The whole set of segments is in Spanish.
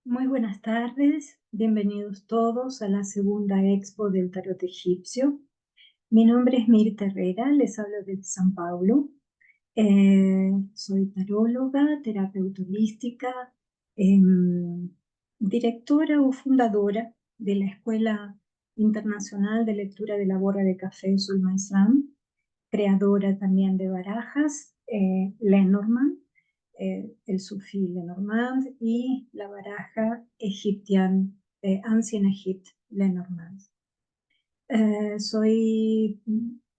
Muy buenas tardes, bienvenidos todos a la segunda expo del tarot egipcio. Mi nombre es Mirta Herrera, les hablo desde San Paulo. Soy taróloga, terapeuta holística, directora o fundadora de la Escuela Internacional de Lectura de la Borra de Café Zulma Islam, creadora también de barajas, Lenormand, el sufí Lenormand y la baraja egiptian, Ancient Egypt Lenormand. Soy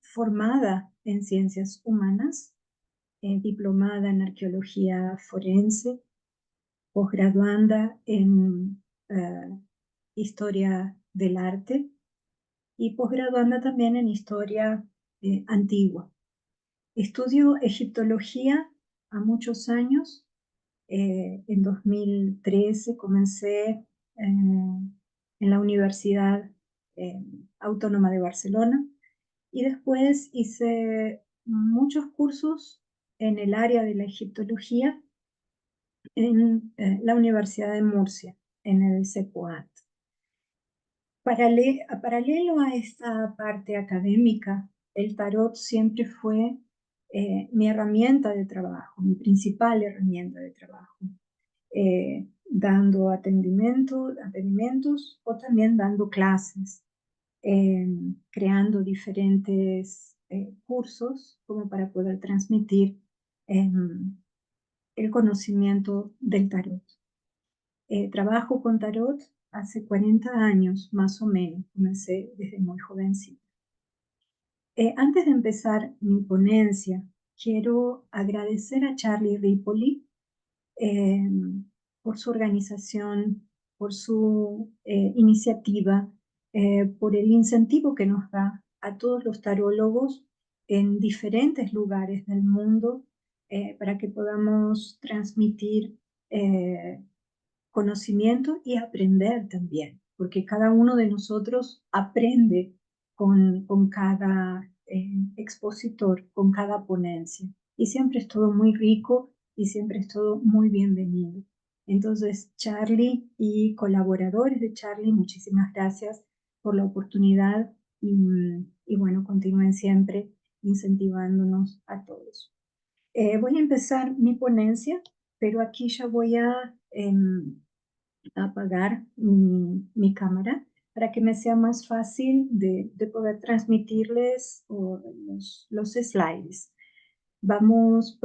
formada en ciencias humanas, diplomada en arqueología forense, posgraduanda en historia del arte y posgraduanda también en historia antigua. Estudio egiptología a muchos años. En 2013 comencé en la Universidad Autónoma de Barcelona y después hice muchos cursos en el área de la egiptología en la Universidad de Murcia, en el CEPUAT. Paralelo a esta parte académica, el tarot siempre fue mi herramienta de trabajo, mi principal herramienta de trabajo, dando atendimientos o también dando clases, creando diferentes cursos como para poder transmitir el conocimiento del tarot. Trabajo con tarot hace 40 años, más o menos. Comencé desde muy jovencita. Antes de empezar mi ponencia, quiero agradecer a Charlie Ripoli eh, por su organización, por su iniciativa, por el incentivo que nos da a todos los tarólogos en diferentes lugares del mundo para que podamos transmitir conocimiento y aprender también, porque cada uno de nosotros aprende con cada expositor, con cada ponencia. Y siempre es todo muy rico y siempre es todo muy bienvenido. Entonces, Charlie y colaboradores de Charlie, muchísimas gracias por la oportunidad y bueno, continúen siempre incentivándonos a todos. Voy a empezar mi ponencia, pero aquí ya voy a apagar cámara para que me sea más fácil de poder transmitirles los slides. Vámonos.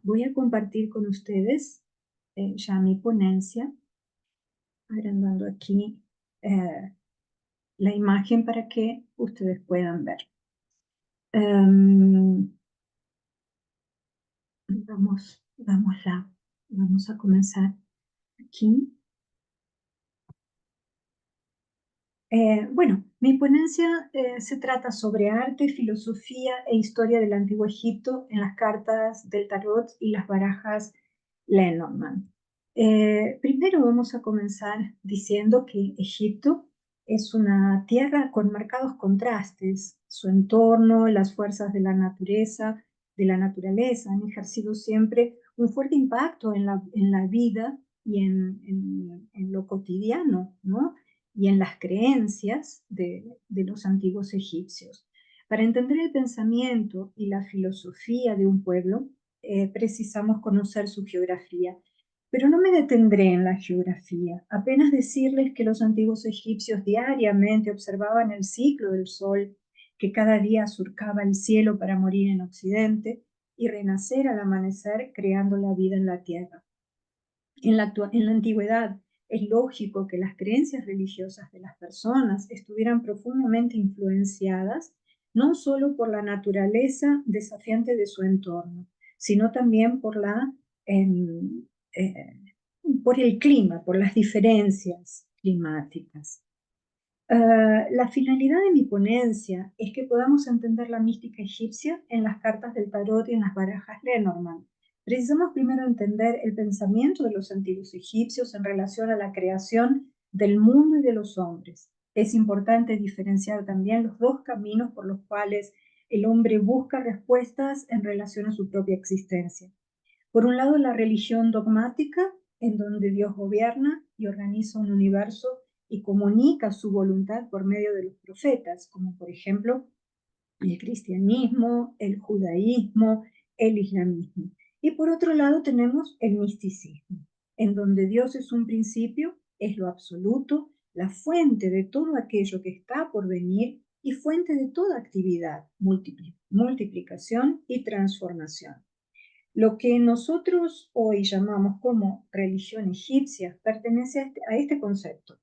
Voy a compartir con ustedes ya mi ponencia, agrandando aquí la imagen para que ustedes puedan ver. Um, vamos a comenzar aquí. Bueno, mi ponencia se trata sobre arte, filosofía e historia del Antiguo Egipto en las cartas del tarot y las barajas Lenormand. Primero vamos a comenzar diciendo que Egipto es una tierra con marcados contrastes. Su entorno, las fuerzas de la naturaleza, han ejercido siempre un fuerte impacto en la vida y en lo cotidiano, ¿no? Y en las creencias de los antiguos egipcios. Para entender el pensamiento y la filosofía de un pueblo, precisamos conocer su geografía. Pero no me detendré en la geografía, apenas decirles que los antiguos egipcios diariamente observaban el ciclo del sol, que cada día surcaba el cielo para morir en Occidente y renacer al amanecer creando la vida en la tierra. En la antigüedad, es lógico que las creencias religiosas de las personas estuvieran profundamente influenciadas no solo por la naturaleza desafiante de su entorno, sino también eh, por el clima, por las diferencias climáticas. La finalidad de mi ponencia es que podamos entender la mística egipcia en las cartas del tarot y en las barajas Lenormand. Precisamos primero entender el pensamiento de los antiguos egipcios en relación a la creación del mundo y de los hombres. Es importante diferenciar también los dos caminos por los cuales el hombre busca respuestas en relación a su propia existencia. Por un lado, la religión dogmática, en donde Dios gobierna y organiza un universo y comunica su voluntad por medio de los profetas, como por ejemplo el cristianismo, el judaísmo, el islamismo. Y por otro lado tenemos el misticismo, en donde Dios es un principio, es lo absoluto, la fuente de todo aquello que está por venir y fuente de toda actividad, multiplicación y transformación. Lo que nosotros hoy llamamos como religión egipcia pertenece a este concepto.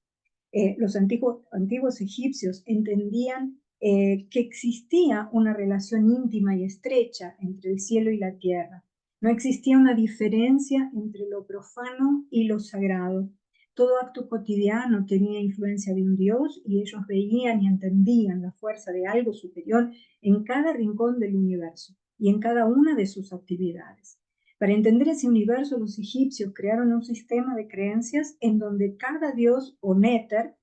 Los antiguos egipcios entendían que existía una relación íntima y estrecha entre el cielo y la tierra. No existía una diferencia entre lo profano y lo sagrado. Todo acto cotidiano tenía influencia de un Dios y ellos veían y entendían la fuerza de algo superior en cada rincón del universo y en cada una de sus actividades. Para entender ese universo, los egipcios crearon un sistema de creencias en donde cada dios o néter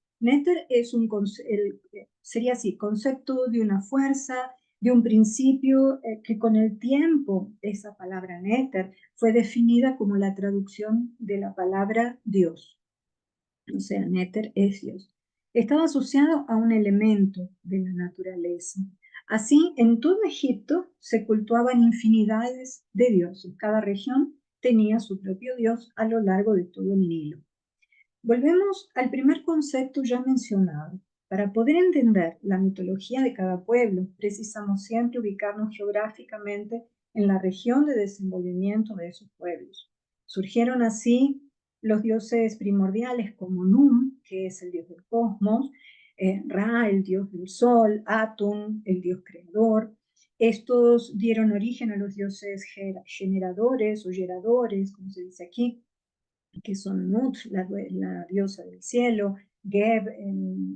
es sería así, concepto de una fuerza, de un principio que con el tiempo esa palabra néter fue definida como la traducción de la palabra Dios. O sea, néter es Dios. Estaba asociado a un elemento de la naturaleza. Así, en todo Egipto se cultuaban infinidades de dioses. Cada región tenía su propio dios a lo largo de todo el Nilo. Volvemos al primer concepto ya mencionado. Para poder entender la mitología de cada pueblo, precisamos siempre ubicarnos geográficamente en la región de desenvolvimiento de esos pueblos. Surgieron así los dioses primordiales como Num, que es el dios del cosmos, Ra, el dios del sol, Atum, el dios creador. Estos dieron origen a los dioses generadores o geradores, como se dice aquí, que son Nut, la diosa del cielo, Geb,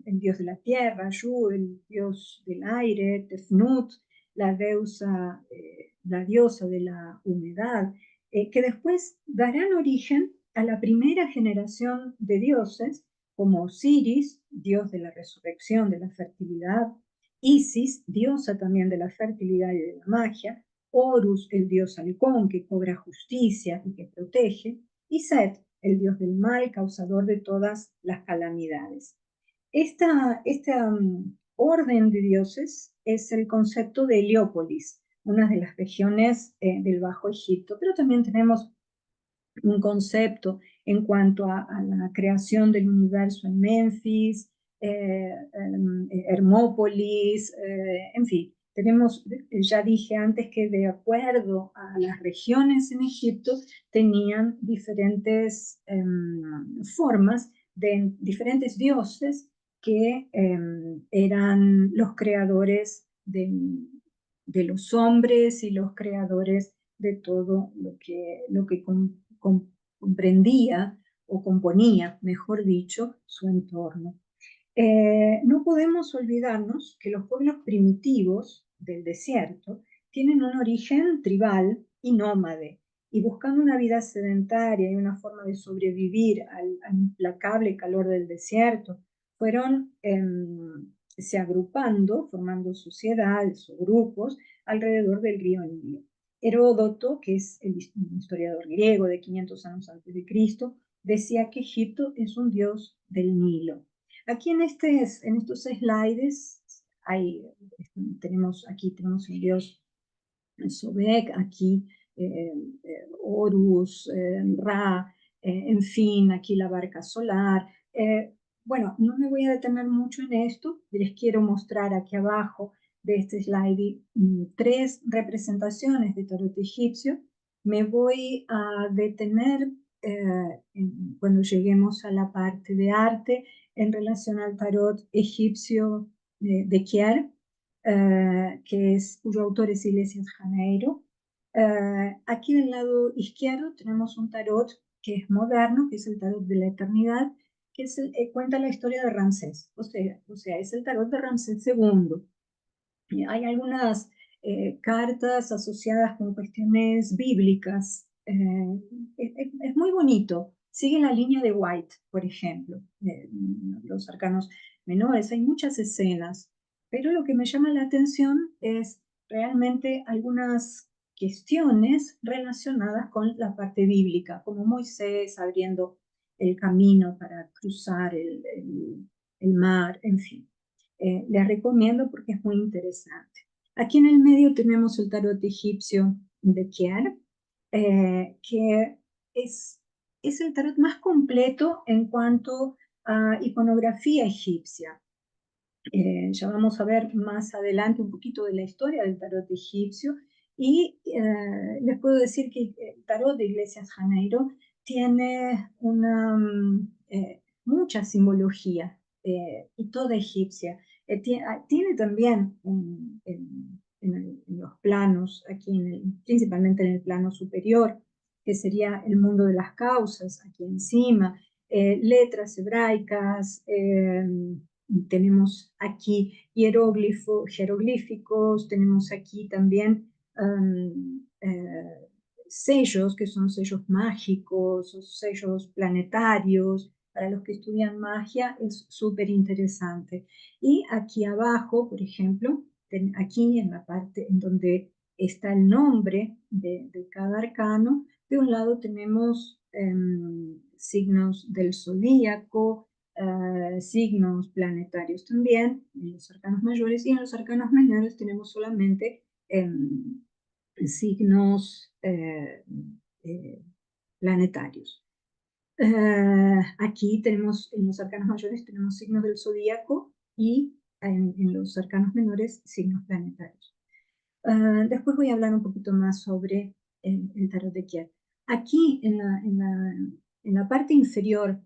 el dios de la tierra, Shu, el dios del aire, Tefnut, la diosa de la humedad, que después darán origen a la primera generación de dioses, como Osiris, dios de la resurrección, de la fertilidad, Isis, diosa también de la fertilidad y de la magia, Horus, el dios halcón que cobra justicia y que protege, y Set, el dios del mal, causador de todas las calamidades. Esta orden de dioses es el concepto de Heliópolis, una de las regiones del Bajo Egipto, pero también tenemos un concepto en cuanto a la creación del universo en Memphis, Hermópolis, en fin. Tenemos, ya dije antes que de acuerdo a las regiones en Egipto tenían diferentes formas de diferentes dioses que eran los creadores de los hombres y los creadores de todo lo que comprendía o componía, mejor dicho, su entorno. No podemos olvidarnos que los pueblos primitivos del desierto tienen un origen tribal y nómade, y buscando una vida sedentaria y una forma de sobrevivir al implacable calor del desierto, fueron se agrupando, formando sociedades o grupos alrededor del río Nilo. Heródoto, que es el historiador griego de 500 años antes de Cristo, decía que Egipto es un dios del Nilo. Aquí en estos slides tenemos el dios Sobek, aquí Horus, Ra, en fin, aquí la barca solar. Bueno, no me voy a detener mucho en esto, les quiero mostrar aquí abajo de este slide tres representaciones de tarot egipcio. Me voy a detener cuando lleguemos a la parte de arte en relación al tarot egipcio de Kier, cuyo autor es Iglesias Janeiro. Aquí del lado izquierdo tenemos un tarot que es moderno, que es el tarot de la eternidad, que cuenta la historia de Ramsés, o sea, es el tarot de Ramsés II. Hay algunas cartas asociadas con cuestiones bíblicas. Es muy bonito. Sigue la línea de White, por ejemplo, los arcanos menores. Hay muchas escenas, pero lo que me llama la atención es realmente algunas cuestiones relacionadas con la parte bíblica, como Moisés abriendo el camino para cruzar el mar, en fin. Les recomiendo porque es muy interesante. Aquí en el medio tenemos el tarot egipcio de Kier, que es el tarot más completo en cuanto a iconografía egipcia. Ya vamos a ver más adelante un poquito de la historia del tarot egipcio y les puedo decir que el tarot de Iglesias Janeiro tiene mucha simbología y toda egipcia. Tiene también en los planos, principalmente en el plano superior, que sería el mundo de las causas, aquí encima, letras hebraicas, tenemos aquí jeroglíficos, tenemos aquí también sellos, que son sellos mágicos, o sellos planetarios. Para los que estudian magia es súper interesante. Y aquí abajo, por ejemplo, aquí en la parte en donde está el nombre de cada arcano, de un lado tenemos signos del zodíaco, signos planetarios también, en los arcanos mayores, y en los arcanos menores tenemos solamente signos planetarios. Aquí tenemos, en los arcanos mayores tenemos signos del zodíaco y en los arcanos menores signos planetarios. Después voy a hablar un poquito más sobre el tarot de Kier. Aquí en la parte inferior,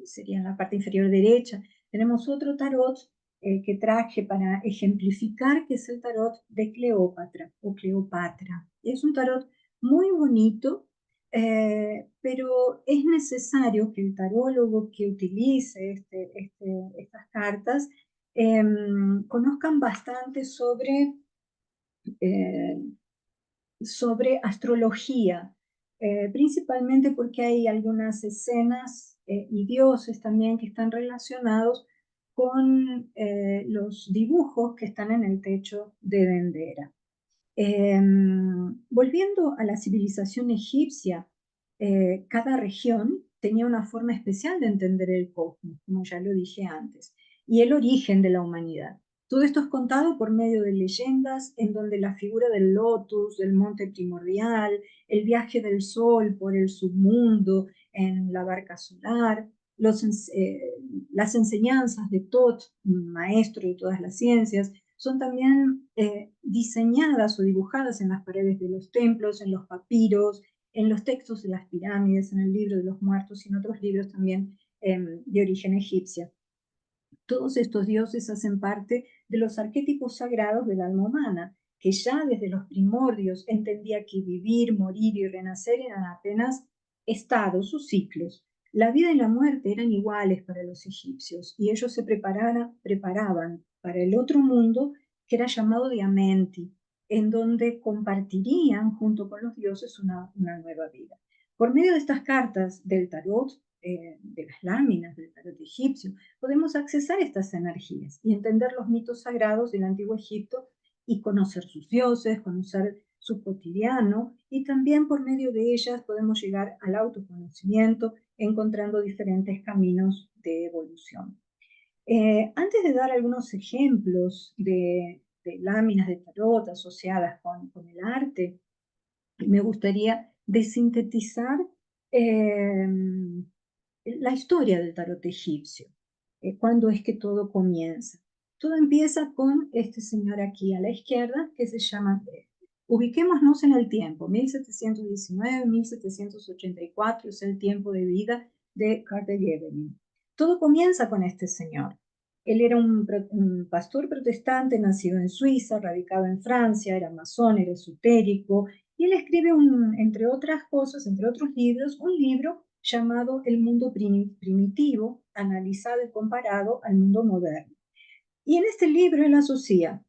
sería en la parte inferior derecha, tenemos otro tarot que traje para ejemplificar, que es el tarot de Cleopatra o Cleopatra. Es un tarot muy bonito, pero es necesario que el tarólogo que utilice estas cartas conozcan bastante sobre astrología, principalmente porque hay algunas escenas y dioses también que están relacionados con los dibujos que están en el techo de Dendera. Volviendo a la civilización egipcia, cada región tenía una forma especial de entender el cosmos, como ya lo dije antes, y el origen de la humanidad. Todo esto es contado por medio de leyendas en donde la figura del lotus, del monte primordial, el viaje del sol por el submundo en la barca solar, las enseñanzas de Tot, maestro de todas las ciencias, son también diseñadas o dibujadas en las paredes de los templos, en los papiros, en los textos de las pirámides, en el libro de los muertos y en otros libros también de origen egipcia. Todos estos dioses hacen parte de los arquetipos sagrados del alma humana, que ya desde los primordios entendía que vivir, morir y renacer eran apenas estados o ciclos. La vida y la muerte eran iguales para los egipcios y ellos se preparaban para el otro mundo que era llamado Diamenti, en donde compartirían junto con los dioses una nueva vida. Por medio de estas cartas del tarot, de las láminas del tarot egipcio, podemos accesar estas energías y entender los mitos sagrados del antiguo Egipto y conocer sus dioses, conocer su cotidiano, y también por medio de ellas podemos llegar al autoconocimiento encontrando diferentes caminos de evolución. Antes de dar algunos ejemplos de láminas de tarot asociadas con el arte, me gustaría desintetizar eh, la historia del tarot egipcio. ¿Cuándo es que todo comienza? Todo empieza con este señor aquí a la izquierda que se llama, ubiquémonos en el tiempo, 1719-1784 es el tiempo de vida de Carter Gevelin. Todo comienza con este señor. Él era un pastor protestante nacido en Suiza, radicado en Francia, era masón, era esotérico, y él escribe, entre otras cosas, entre otros libros, un libro llamado El mundo primitivo, analizado y comparado al mundo moderno. Y en este libro él asocia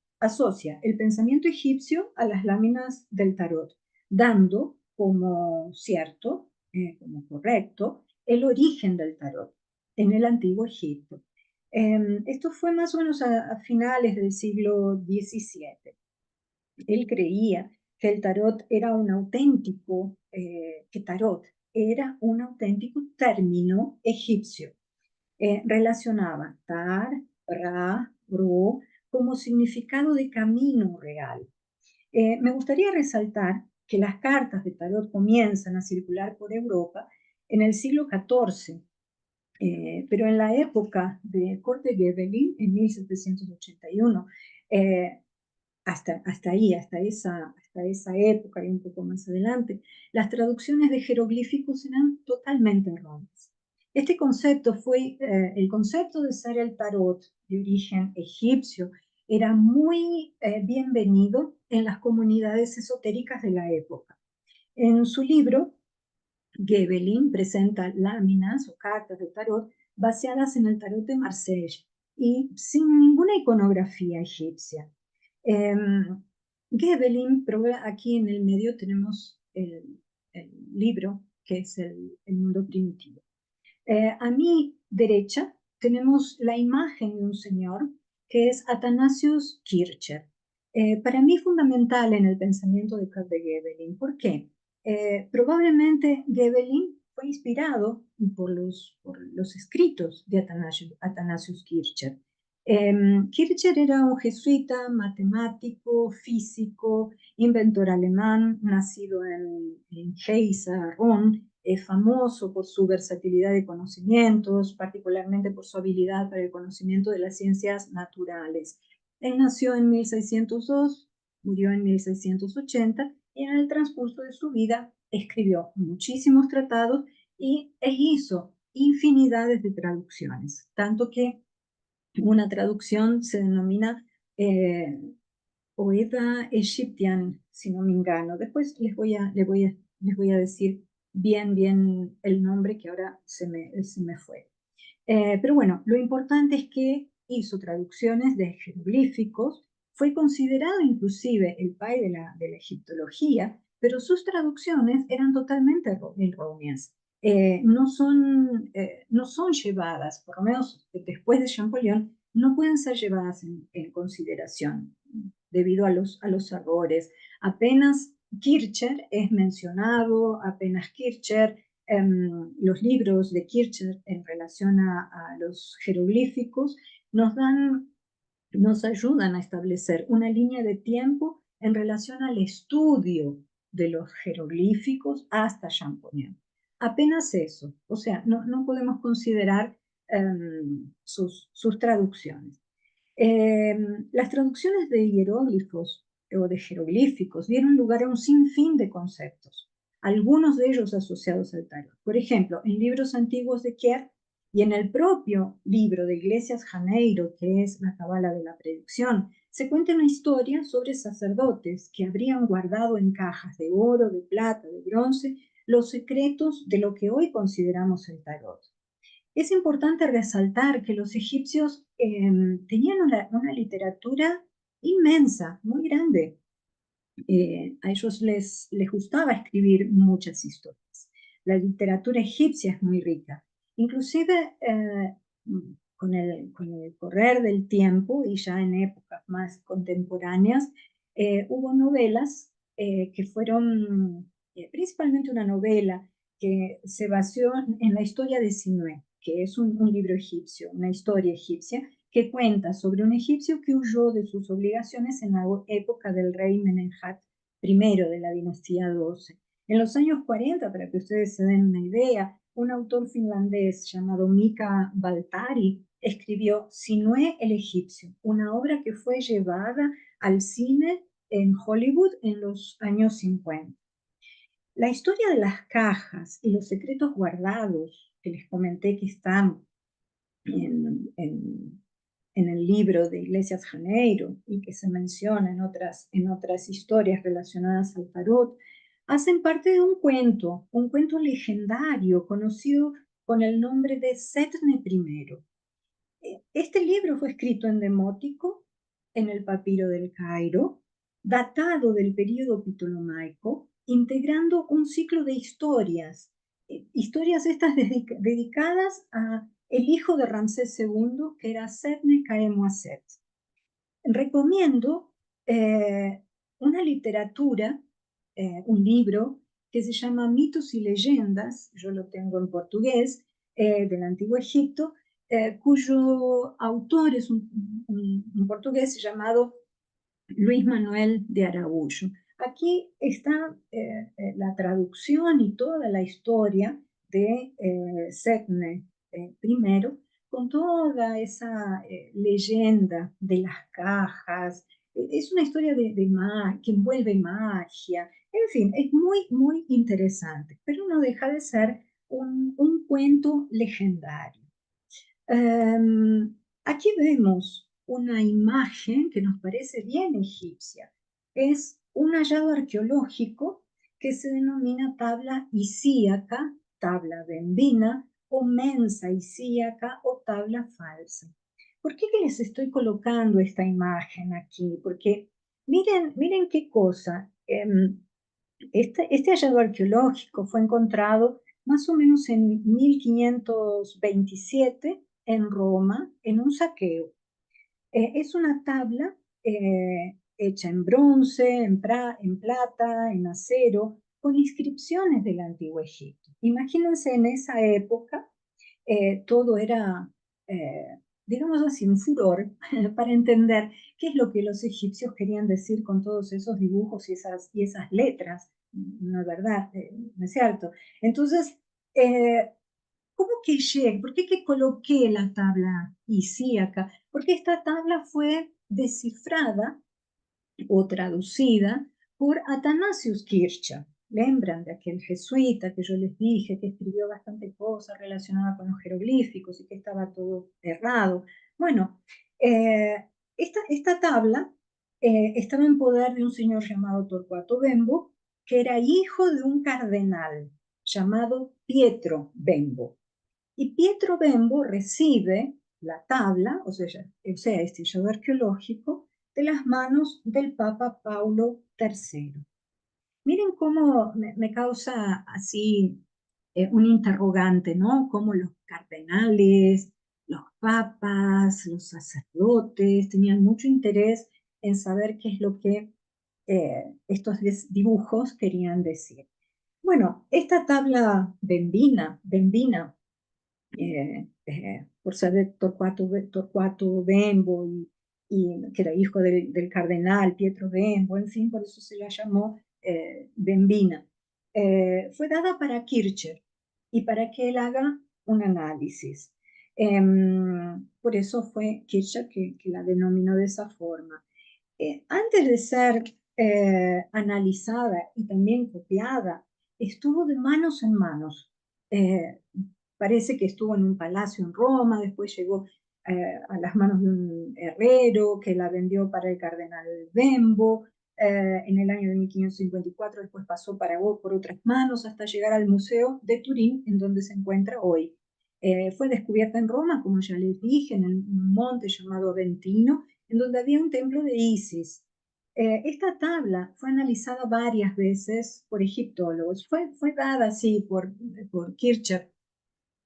el pensamiento egipcio a las láminas del tarot, dando como cierto, como correcto, el origen del tarot en el antiguo Egipto. Esto fue más o menos a finales del siglo XVII. Él creía que el tarot era un auténtico, que tarot era un auténtico término egipcio. Relacionaba tar, ra, ro, como significado de camino real. Me gustaría resaltar que las cartas de tarot comienzan a circular por Europa en el siglo XIV, pero en la época de Corte Göbelin, en 1781, eh, hasta esa época y un poco más adelante, las traducciones de jeroglíficos eran totalmente erróneas. Este concepto fue, el concepto de ser el tarot de origen egipcio, era muy bienvenido en las comunidades esotéricas de la época. En su libro, Göbelin presenta láminas o cartas de tarot basadas en el tarot de Marsella y sin ninguna iconografía egipcia. Göbelin, aquí en el medio tenemos el libro que es el mundo primitivo. A mi derecha tenemos la imagen de un señor que es Athanasius Kircher. Para mí fundamental en el pensamiento de Göbelin. ¿Por qué? Probablemente Göbelin fue inspirado por los escritos de Athanasius Kircher. Kircher era un jesuita, matemático, físico, inventor alemán, nacido en Geisa, Ron, famoso por su versatilidad de conocimientos, particularmente por su habilidad para el conocimiento de las ciencias naturales. Él nació en 1602, murió en 1680 y en el transcurso de su vida escribió muchísimos tratados e hizo infinidades de traducciones, tanto que una traducción se denomina Oeda Egyptian, si no me engano. Después les voy a decir bien el nombre que ahora se me fue. Pero bueno, lo importante es que hizo traducciones de jeroglíficos, fue considerado inclusive el padre de la egiptología, pero sus traducciones eran totalmente erróneas. No son llevadas, por lo menos después de Champollion, no pueden ser llevadas en consideración debido a los errores. Apenas Kircher es mencionado, apenas Kircher, los libros de Kircher en relación a los jeroglíficos nos ayudan a establecer una línea de tiempo en relación al estudio de los jeroglíficos hasta Champollion. Apenas eso, o sea, no podemos considerar sus traducciones. Las traducciones de hieróglifos o de jeroglíficos dieron lugar a un sinfín de conceptos, algunos de ellos asociados al tarot. Por ejemplo, en libros antiguos de Kier y en el propio libro de Iglesias Janeiro, que es la Cábala de la Predicción, se cuenta una historia sobre sacerdotes que habrían guardado en cajas de oro, de plata, de bronce, los secretos de lo que hoy consideramos el tarot. Es importante resaltar que los egipcios tenían una literatura inmensa, muy grande. A ellos les gustaba escribir muchas historias. La literatura egipcia es muy rica. Inclusive con el correr del tiempo y ya en épocas más contemporáneas, hubo novelas que fueron, principalmente una novela que se basó en la historia de Sinué, que es un libro egipcio, una historia egipcia, que cuenta sobre un egipcio que huyó de sus obligaciones en la época del rey Menenhat I de la dinastía 12. En los años 40, para que ustedes se den una idea, un autor finlandés llamado Mika Baltari escribió Sinué el egipcio, una obra que fue llevada al cine en Hollywood en los años 50. La historia de las cajas y los secretos guardados que les comenté que están en el libro de Iglesias Janeiro y que se menciona en otras historias relacionadas al tarot, hacen parte de un cuento legendario conocido con el nombre de Setne I. Este libro fue escrito en demótico, en el papiro del Cairo, datado del período ptolomaico, integrando un ciclo de historias estas dedicadas a el hijo de Ramsés II, que era Setne Khemuaset. Recomiendo una literatura un libro que se llama Mitos y Leyendas, yo lo tengo en portugués, del Antiguo Egipto, cuyo autor es un portugués llamado Luis Manuel de Araújo. Aquí está la traducción y toda la historia de Setne I, con toda esa leyenda de las cajas. Es una historia que envuelve magia. En fin, es muy, muy interesante, pero no deja de ser un cuento legendario. Aquí vemos una imagen que nos parece bien egipcia. Es un hallazgo arqueológico que se denomina tabla isíaca, tabla bembina o mensa isíaca o tabla falsa. ¿Por qué que les estoy colocando esta imagen aquí? Porque miren qué cosa. Este hallazgo arqueológico fue encontrado más o menos en 1527 en Roma, en un saqueo. Es una tabla hecha en bronce, en plata, en acero, con inscripciones del Antiguo Egipto. Imagínense en esa época, todo era, digamos así, un furor para entender qué es lo que los egipcios querían decir con todos esos dibujos y esas letras. No es verdad, no es cierto. Entonces, ¿cómo que llegué? ¿Por qué que coloqué la tabla isíaca? Porque esta tabla fue descifrada o traducida por Athanasius Kircher. Lembran de aquel jesuita que yo les dije que escribió bastante cosas relacionadas con los jeroglíficos y que estaba todo errado. Bueno, esta tabla estaba en poder de un señor llamado Torquato Bembo, que era hijo de un cardenal llamado Pietro Bembo. Y Pietro Bembo recibe la tabla, o sea este hallazgo arqueológico, de las manos del Papa Paulo III. Miren cómo me causa así un interrogante, ¿no? Cómo los cardenales, los papas, los sacerdotes tenían mucho interés en saber qué es lo que estos dibujos querían decir. Bueno, esta tabla bembina por ser de Torquato Bembo que era hijo del cardenal Pietro Bembo, en fin, por eso se la llamó Bembina. Fue dada para Kircher y para que él haga un análisis. Por eso fue Kircher que la denominó de esa forma. Antes de ser analizada y también copiada, estuvo de manos en manos. Eh, Parece que estuvo en un palacio en Roma, después llegó a las manos de un herrero que la vendió para el cardenal Bembo en el año de 1554, después pasó por otras manos hasta llegar al Museo de Turín, en donde se encuentra hoy. Fue descubierta en Roma, como ya les dije, en un monte llamado Aventino, en donde había un templo de Isis. Esta tabla fue analizada varias veces por egiptólogos, fue dada así por Kircher,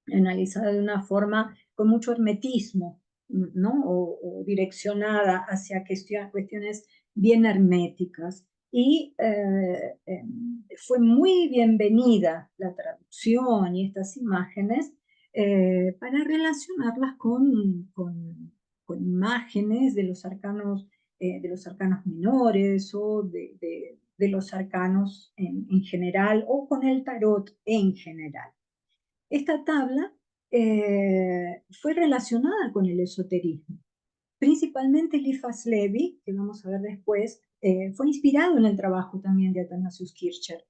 analizada de una forma con mucho hermetismo, ¿no? O direccionada hacia cuestiones bien herméticas. Y fue muy bienvenida la traducción y estas imágenes para relacionarlas con imágenes de los arcanos menores o de los arcanos en general o con el tarot en general. Esta tabla fue relacionada con el esoterismo. Principalmente Eliphas Levi, que vamos a ver después, fue inspirado en el trabajo también de Athanasius Kircher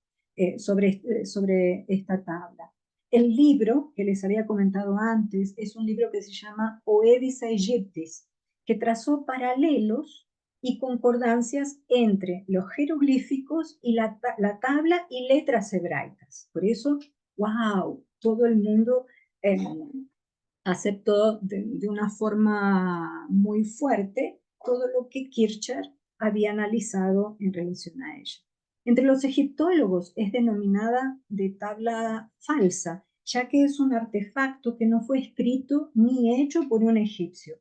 sobre esta tabla. El libro que les había comentado antes es un libro que se llama Oedis Aegyptis, que trazó paralelos y concordancias entre los jeroglíficos y la tabla y letras hebraicas. Por eso, wow, todo el mundo aceptó de una forma muy fuerte todo lo que Kircher había analizado en relación a ella. Entre los egiptólogos es denominada de tabla falsa, ya que es un artefacto que no fue escrito ni hecho por un egipcio.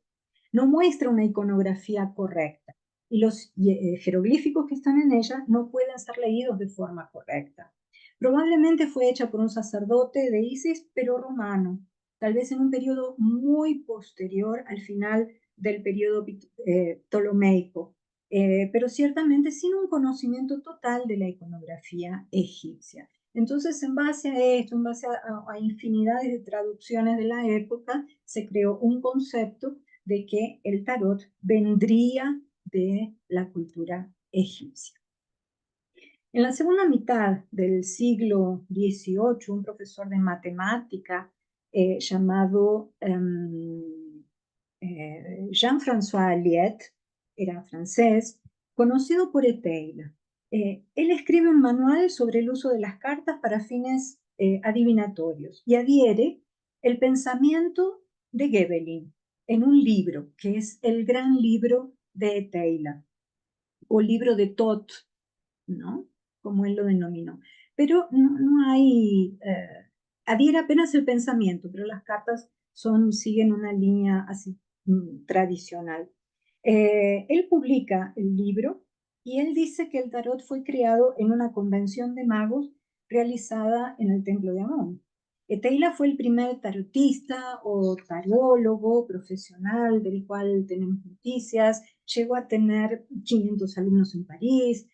No muestra una iconografía correcta. y los jeroglíficos que están en ella no pueden ser leídos de forma correcta. Probablemente fue hecha por un sacerdote de Isis, pero romano, tal vez en un periodo muy posterior al final del periodo ptolomeico, pero ciertamente sin un conocimiento total de la iconografía egipcia. Entonces, en base a esto, en base a infinidades de traducciones de la época, se creó un concepto de que el tarot vendría de la cultura egipcia. En la segunda mitad del siglo XVIII, un profesor de matemática llamado Jean-François Aliette, era francés, conocido por Eteila. Él escribe un manual sobre el uso de las cartas para fines adivinatorios y adhiere el pensamiento de Gebelin en un libro, que es el gran libro de Eteila, o libro de Thoth, ¿no? Como él lo denominó. Pero no hay, adhiere apenas el pensamiento, pero las cartas siguen una línea así tradicional. Él publica el libro y él dice que el tarot fue creado en una convención de magos realizada en el templo de Amón. Teila fue el primer tarotista o tarólogo profesional del cual tenemos noticias. Llegó a tener 500 alumnos en París,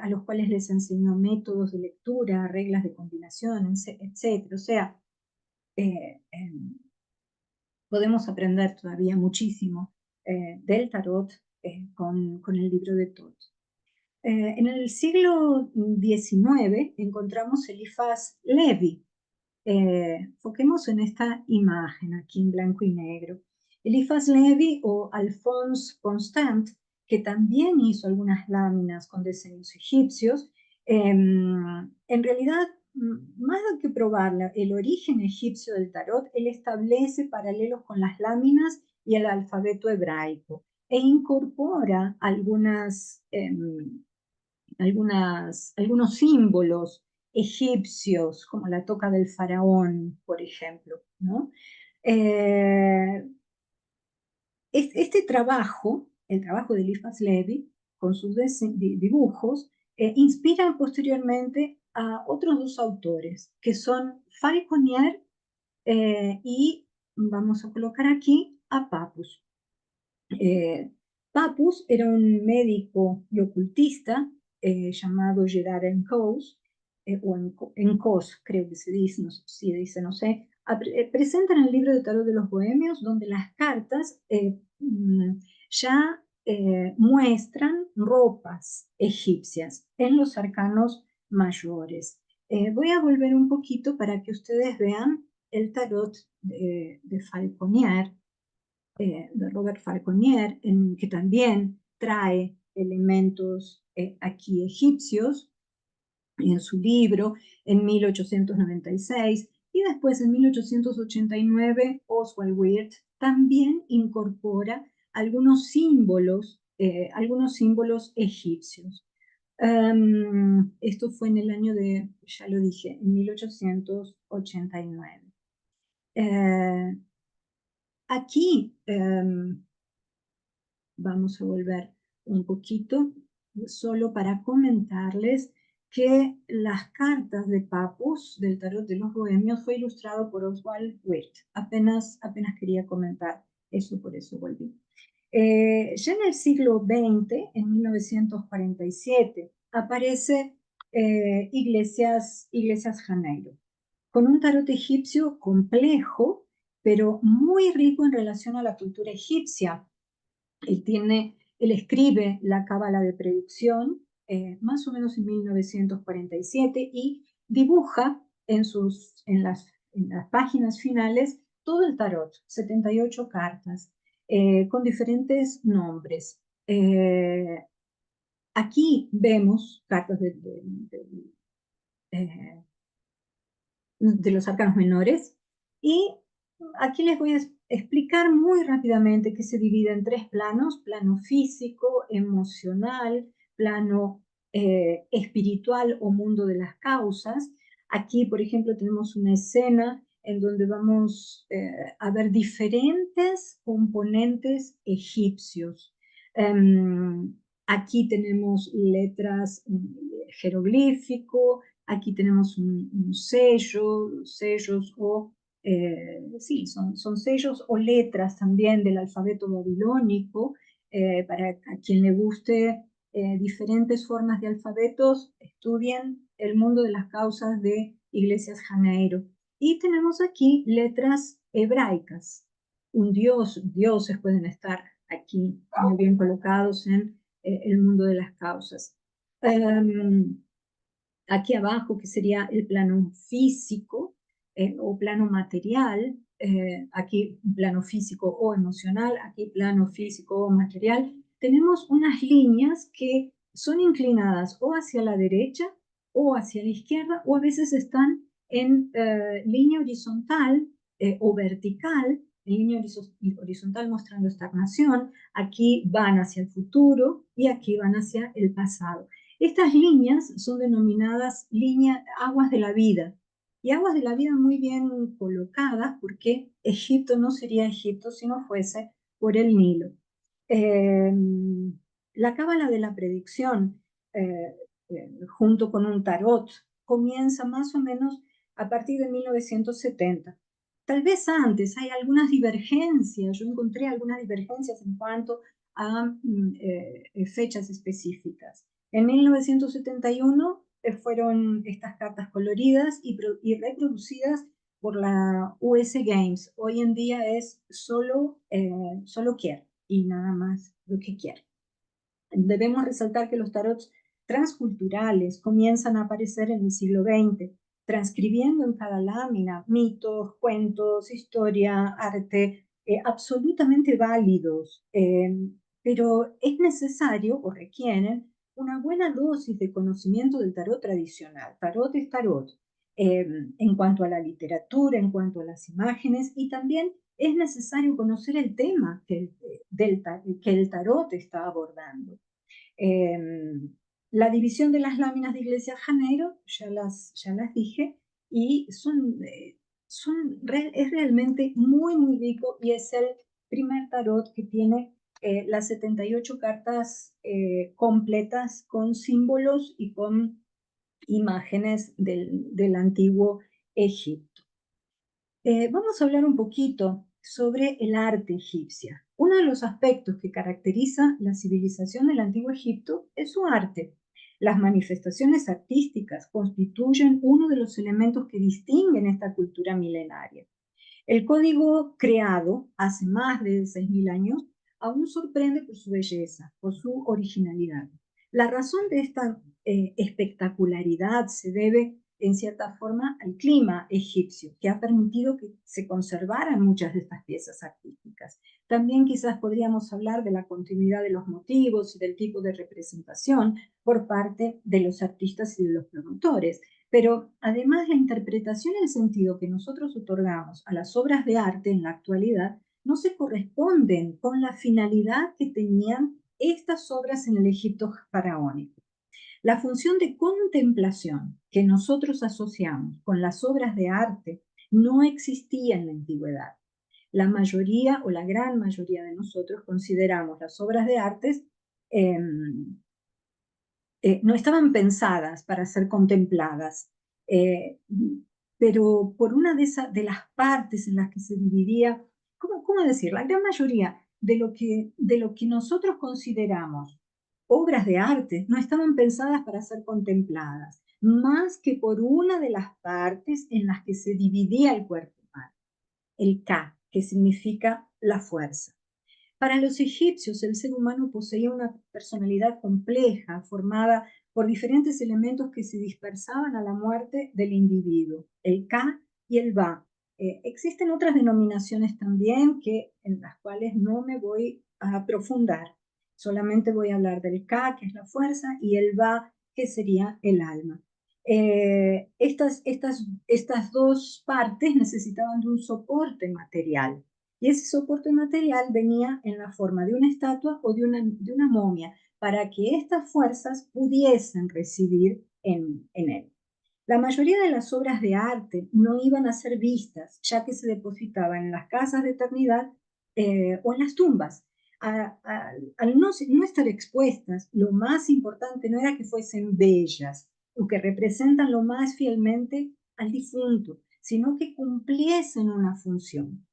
a los cuales les enseñó métodos de lectura, reglas de combinación, etc. O sea, podemos aprender todavía muchísimo del tarot con el libro de Thoth. En el siglo XIX encontramos Eliphas Levi. Foquemos en esta imagen aquí en blanco y negro. Eliphas Levi o Alphonse Constant, que también hizo algunas láminas con diseños egipcios, en realidad, más que probar el origen egipcio del tarot, él establece paralelos con las láminas y el alfabeto hebraico e incorpora algunos símbolos egipcios, como la toca del faraón, por ejemplo, ¿no? Este trabajo, el trabajo de Eliphas Levi, con sus dibujos, inspiran posteriormente a otros dos autores, que son Falconier y vamos a colocar aquí a Papus. Papus era un médico y ocultista llamado Gerard Encausse, o Encausse, creo que se dice, no sé si dice, no sé, presenta en el libro de tarot de los bohemios, donde las cartas ya muestran ropas egipcias en los arcanos mayores. Voy a volver un poquito para que ustedes vean el tarot de Falconier, de Robert Falconier, que también trae elementos aquí egipcios en su libro en 1896, y después en 1889 Oswald Wirth también incorpora algunos símbolos egipcios. Esto fue en el año de, ya lo dije, en 1889. Aquí vamos a volver un poquito, solo para comentarles que las cartas de Papus del tarot de los bohemios fue ilustrado por Oswald Wirth. Apenas quería comentar eso, por eso volví. Ya en el siglo XX, en 1947, aparece Iglesias Janeiro, con un tarot egipcio complejo, pero muy rico en relación a la cultura egipcia. Él escribe la Cábala de Predicción, más o menos en 1947, y dibuja en las páginas finales todo el tarot, 78 cartas, con diferentes nombres. Aquí vemos cartas de los arcanos menores, y aquí les voy a explicar muy rápidamente que se divide en tres planos: plano físico, emocional, plano espiritual o mundo de las causas. Aquí, por ejemplo, tenemos una escena en donde vamos a ver diferentes componentes egipcios. Aquí tenemos letras, jeroglífico, aquí tenemos un sello, sellos o, sí, son sellos o letras también del alfabeto babilónico. Para a quien le guste diferentes formas de alfabetos, estudien el mundo de las causas de Iglesias Janeiro. Y tenemos aquí letras hebraicas. Dioses pueden estar aquí muy bien colocados en el mundo de las causas. Aquí abajo, que sería el plano físico o plano material, aquí plano físico o emocional, aquí plano físico o material, tenemos unas líneas que son inclinadas o hacia la derecha o hacia la izquierda, o a veces están en línea horizontal o vertical, en línea horizontal mostrando estagnación, aquí van hacia el futuro y aquí van hacia el pasado. Estas líneas son denominadas aguas de la vida, y aguas de la vida muy bien colocadas, porque Egipto no sería Egipto si no fuese por el Nilo. Eh, la cábala de la predicción, junto con un tarot, comienza más o menos a partir de 1970. Tal vez antes hay algunas divergencias, yo encontré algunas divergencias en cuanto a fechas específicas. En 1971 fueron estas cartas coloridas y reproducidas por la US Games. Hoy en día es solo quiere y nada más lo que quiere. Debemos resaltar que los tarots transculturales comienzan a aparecer en el siglo XX, transcribiendo en cada lámina mitos, cuentos, historia, arte, absolutamente válidos, pero es necesario o requieren una buena dosis de conocimiento del tarot tradicional. Tarot es tarot, en cuanto a la literatura, en cuanto a las imágenes, y también es necesario conocer el tema que el tarot está abordando. Eh, la división de las láminas de Iglesias Janeiro, ya las dije, y es realmente muy, muy rico, y es el primer tarot que tiene las 78 cartas completas con símbolos y con imágenes del antiguo Egipto. Vamos a hablar un poquito sobre el arte egipcia. Uno de los aspectos que caracteriza la civilización del Antiguo Egipto es su arte. Las manifestaciones artísticas constituyen uno de los elementos que distinguen esta cultura milenaria. El código creado hace más de 6.000 años aún sorprende por su belleza, por su originalidad. La razón de esta espectacularidad se debe, en cierta forma, al clima egipcio, que ha permitido que se conservaran muchas de estas piezas artísticas. También quizás podríamos hablar de la continuidad de los motivos y del tipo de representación por parte de los artistas y de los promotores. Pero además, la interpretación y el sentido que nosotros otorgamos a las obras de arte en la actualidad no se corresponden con la finalidad que tenían estas obras en el Egipto faraónico. La función de contemplación que nosotros asociamos con las obras de arte no existía en la antigüedad. La mayoría o la gran mayoría de nosotros consideramos las obras de arte no estaban pensadas para ser contempladas, eh, pero por una de las partes en las que se dividía, ¿cómo decir? La gran mayoría de lo que nosotros consideramos obras de arte no estaban pensadas para ser contempladas, más que por una de las partes en las que se dividía el cuerpo humano, el Ka, que significa la fuerza. Para los egipcios, el ser humano poseía una personalidad compleja, formada por diferentes elementos que se dispersaban a la muerte del individuo, el Ka y el Ba. Existen otras denominaciones también en las cuales no me voy a aprofundar. Solamente voy a hablar del Ka, que es la fuerza, y el Ba, que sería el alma. Estas dos partes necesitaban de un soporte material. Y ese soporte material venía en la forma de una estatua o de una momia, para que estas fuerzas pudiesen residir en él. La mayoría de las obras de arte no iban a ser vistas, ya que se depositaban en las casas de eternidad o en las tumbas. no estar expuestas, lo más importante no era que fuesen bellas o que representan lo más fielmente al difunto, sino que cumpliesen una función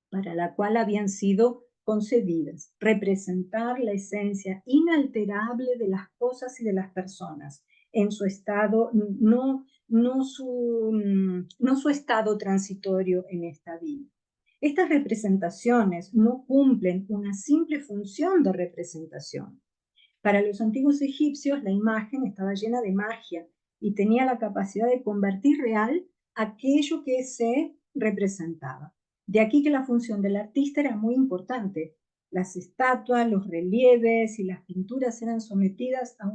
para la cual habían sido concebidas, representar la esencia inalterable de las cosas y de las personas en su estado, no su estado transitorio en esta vida. Estas representaciones no cumplen una simple función de representación. Para los antiguos egipcios, la imagen estaba llena de magia y tenía la capacidad de convertir real aquello que se representaba. De aquí que la función del artista era muy importante. Las estatuas, los relieves y las pinturas eran sometidas a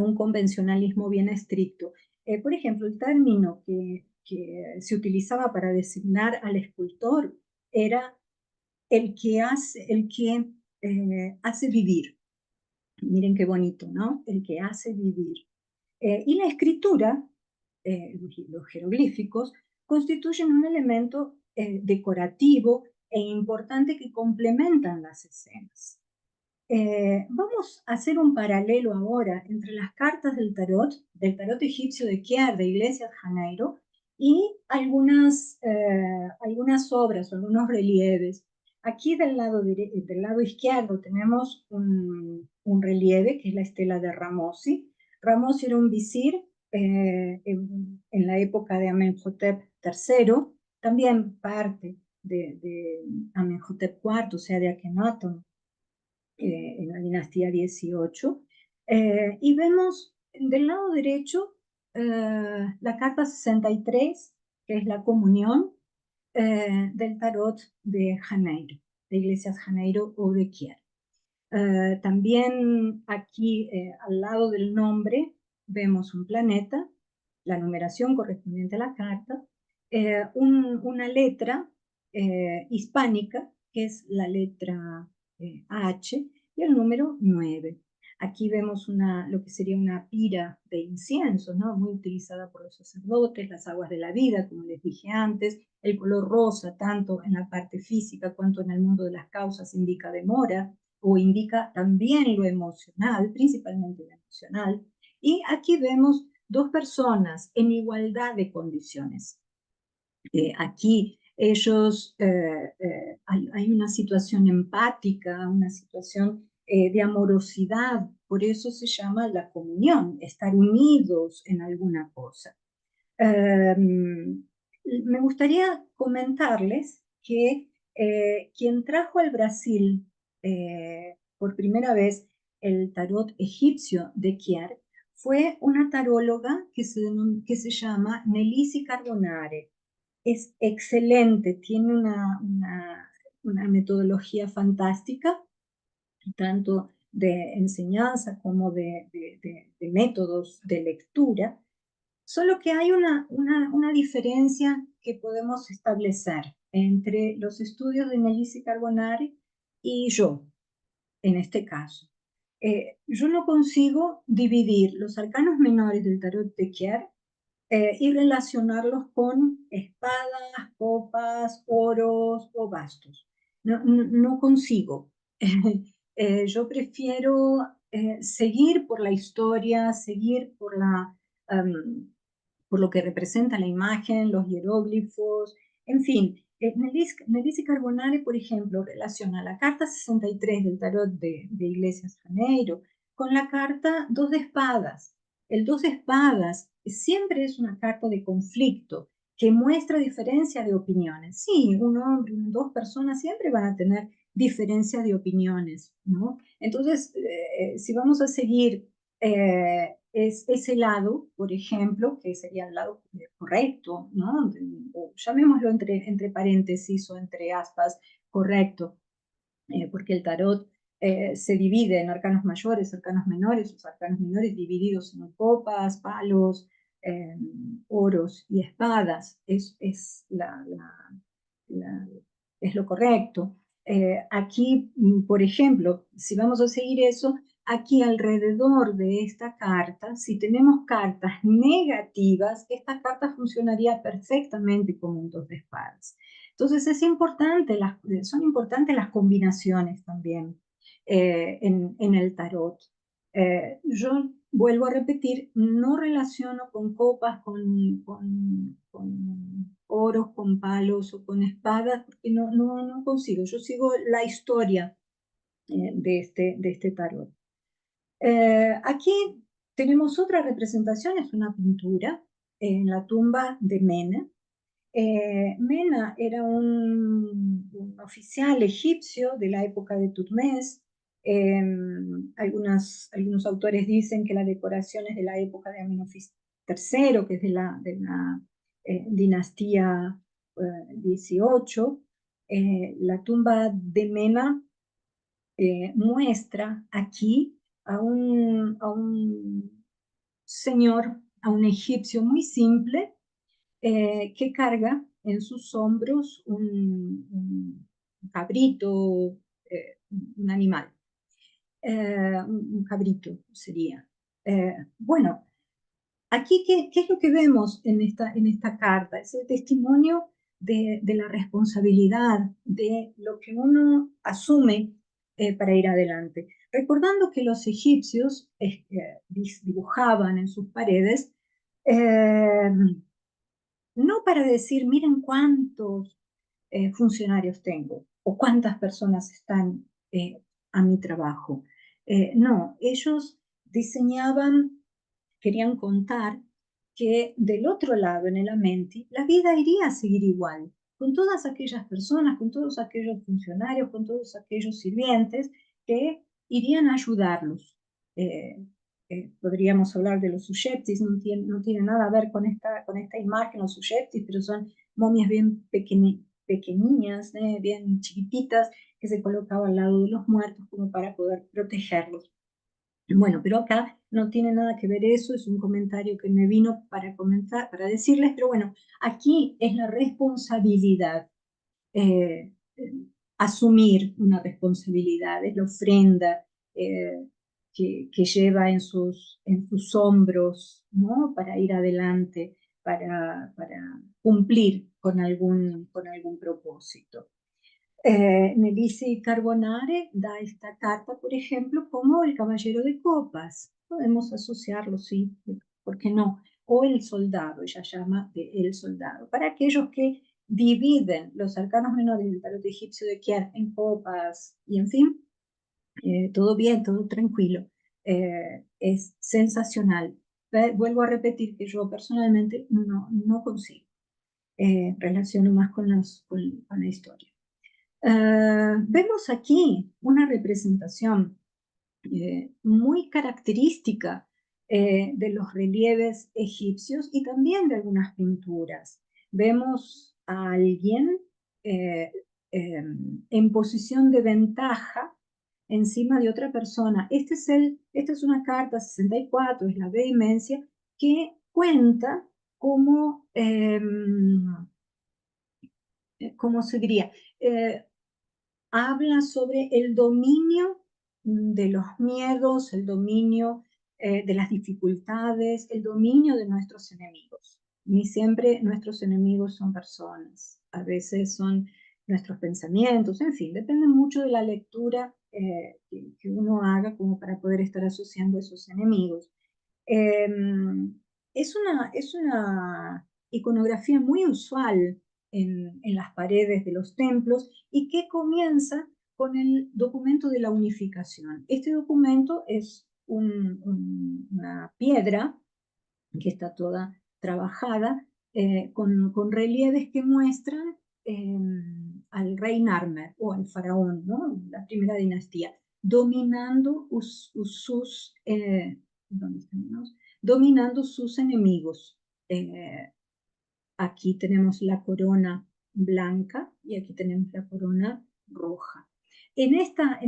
un convencionalismo bien estricto. Por ejemplo, el término que se utilizaba para designar al escultor era el que hace vivir. Miren qué bonito, ¿no? El que hace vivir. Y la escritura, los jeroglíficos, constituyen un elemento decorativo e importante que complementan las escenas. Vamos a hacer un paralelo ahora entre las cartas del tarot egipcio de Kier, de Iglesias Janeiro, y algunas obras o algunos relieves. Aquí del lado izquierdo tenemos un relieve que es la estela de Ramosi. Ramosi era un visir en la época de Amenhotep III, también parte de Amenhotep IV, o sea, de Akenatón, en la dinastía 18. Y vemos del lado derecho la carta 63, que es la comunión del tarot de Janeiro, de Iglesias Janeiro o de Kier. También aquí al lado del nombre vemos un planeta, la numeración correspondiente a la carta, una letra hispánica, que es la letra H, y el número 9. Aquí vemos lo que sería una pira de incienso, ¿no? Muy utilizada por los sacerdotes, las aguas de la vida, como les dije antes. El color rosa, tanto en la parte física cuanto en el mundo de las causas, indica demora o indica también lo emocional, principalmente lo emocional. Y aquí vemos dos personas en igualdad de condiciones. Aquí hay una situación empática, una situación de amorosidad, por eso se llama la comunión, estar unidos en alguna cosa. Me gustaría comentarles que quien trajo al Brasil por primera vez el tarot egipcio de Kier fue una taróloga que se llama Nelisi Carbonare. Es excelente, tiene una metodología fantástica, tanto de enseñanza como de métodos de lectura, solo que hay una diferencia que podemos establecer entre los estudios de Nelisi Carbonari y yo, en este caso. Yo no consigo dividir los arcanos menores del tarot de Kier y relacionarlos con espadas, copas, oros o bastos. No consigo. Yo prefiero seguir por la historia, seguir por lo que representa la imagen, los hieróglifos, en fin. Nelisi Carbonare, por ejemplo, relaciona la carta 63 del tarot de Iglesias Janeiro con la carta 2 de espadas. El 2 de espadas siempre es una carta de conflicto que muestra diferencia de opiniones. Sí, un hombre, dos personas siempre van a tener diferencia de opiniones, ¿no? Entonces, si vamos a seguir ese lado, por ejemplo, que sería el lado correcto, ¿no? O llamémoslo entre paréntesis o entre aspas, correcto, porque el tarot se divide en arcanos mayores, arcanos menores, los arcanos menores divididos en copas, palos, oros y espadas, es lo correcto. Aquí, por ejemplo, si vamos a seguir eso, aquí alrededor de esta carta, si tenemos cartas negativas, esta carta funcionaría perfectamente como un 2 de espadas. Entonces son importantes las combinaciones también en el tarot. Yo vuelvo a repetir, no relaciono con copas, con oros, con palos o con espadas, porque no consigo. Yo sigo la historia de este tarot. Aquí tenemos otra representación, es una pintura en la tumba de Mena. Mena era un oficial egipcio de la época de Tutmés. Algunos autores dicen que la decoración es de la época de Amenofis III, que es de la dinastía 18. La tumba de Mena muestra aquí a un señor, a un egipcio muy simple, que carga en sus hombros un cabrito, un animal, un cabrito sería. Bueno, aquí, ¿qué es lo que vemos en esta carta? Es el testimonio de la responsabilidad, de lo que uno asume para ir adelante. Recordando que los egipcios dibujaban en sus paredes, eh, no para decir, miren cuántos funcionarios tengo o cuántas personas están a mi trabajo. No, ellos diseñaban, querían contar que del otro lado, en el Amenti, la vida iría a seguir igual, con todas aquellas personas, con todos aquellos funcionarios, con todos aquellos sirvientes que irían a ayudarlos. Eh, Podríamos hablar de los sujeptis, no tiene nada a ver con esta imagen, los sujeptis, pero son momias bien pequeñitas, bien chiquititas, que se colocaban al lado de los muertos como para poder protegerlos. Bueno, pero acá no tiene nada que ver eso, es un comentario que me vino para comentar, para decirles, pero bueno, aquí es la responsabilidad, eh, asumir una responsabilidad, es la ofrenda que lleva en sus hombros, ¿no? Para ir adelante, para cumplir con algún propósito. Nelisi Carbonare da esta carta, por ejemplo, como el caballero de copas. Podemos asociarlo, sí, ¿por qué no? O el soldado, ella llama de el soldado. Para aquellos que dividen los arcanos menores del tarot egipcio de Kier en copas y en fin, todo bien, todo tranquilo. Es sensacional. Vuelvo a repetir que yo personalmente no consigo. Relaciono más con la historia. Vemos aquí una representación muy característica de los relieves egipcios y también de algunas pinturas. Vemos a alguien eh, eh, en posición de ventaja encima de otra persona. Esta es una carta 64, es la vehemencia, que cuenta cómo se diría, habla sobre el dominio de los miedos, el dominio de las dificultades, el dominio de nuestros enemigos. Ni siempre nuestros enemigos son personas, a veces son nuestros pensamientos, en fin, depende mucho de la lectura que uno haga como para poder estar asociando esos enemigos. Eh, es una iconografía muy usual en las paredes de los templos y que comienza con el documento de la unificación. Este documento es una piedra que está toda trabajada con relieves que muestran eh, al rey Narmer o al faraón, ¿no? La primera dinastía, dominando ¿dónde estamos? Dominando sus enemigos. Aquí tenemos la corona blanca y aquí tenemos la corona roja. En esta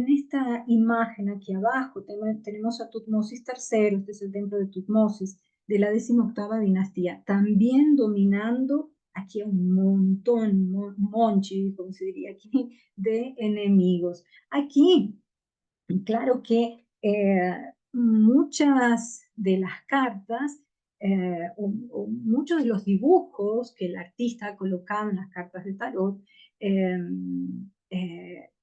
imagen aquí abajo tenemos a Tutmosis III, este es el templo de Tutmosis, de la 18ª dinastía, también dominando aquí a un montón, monchi, como se diría aquí, de enemigos. Aquí, claro que Muchas de las cartas o muchos de los dibujos que el artista ha colocado en las cartas de tarot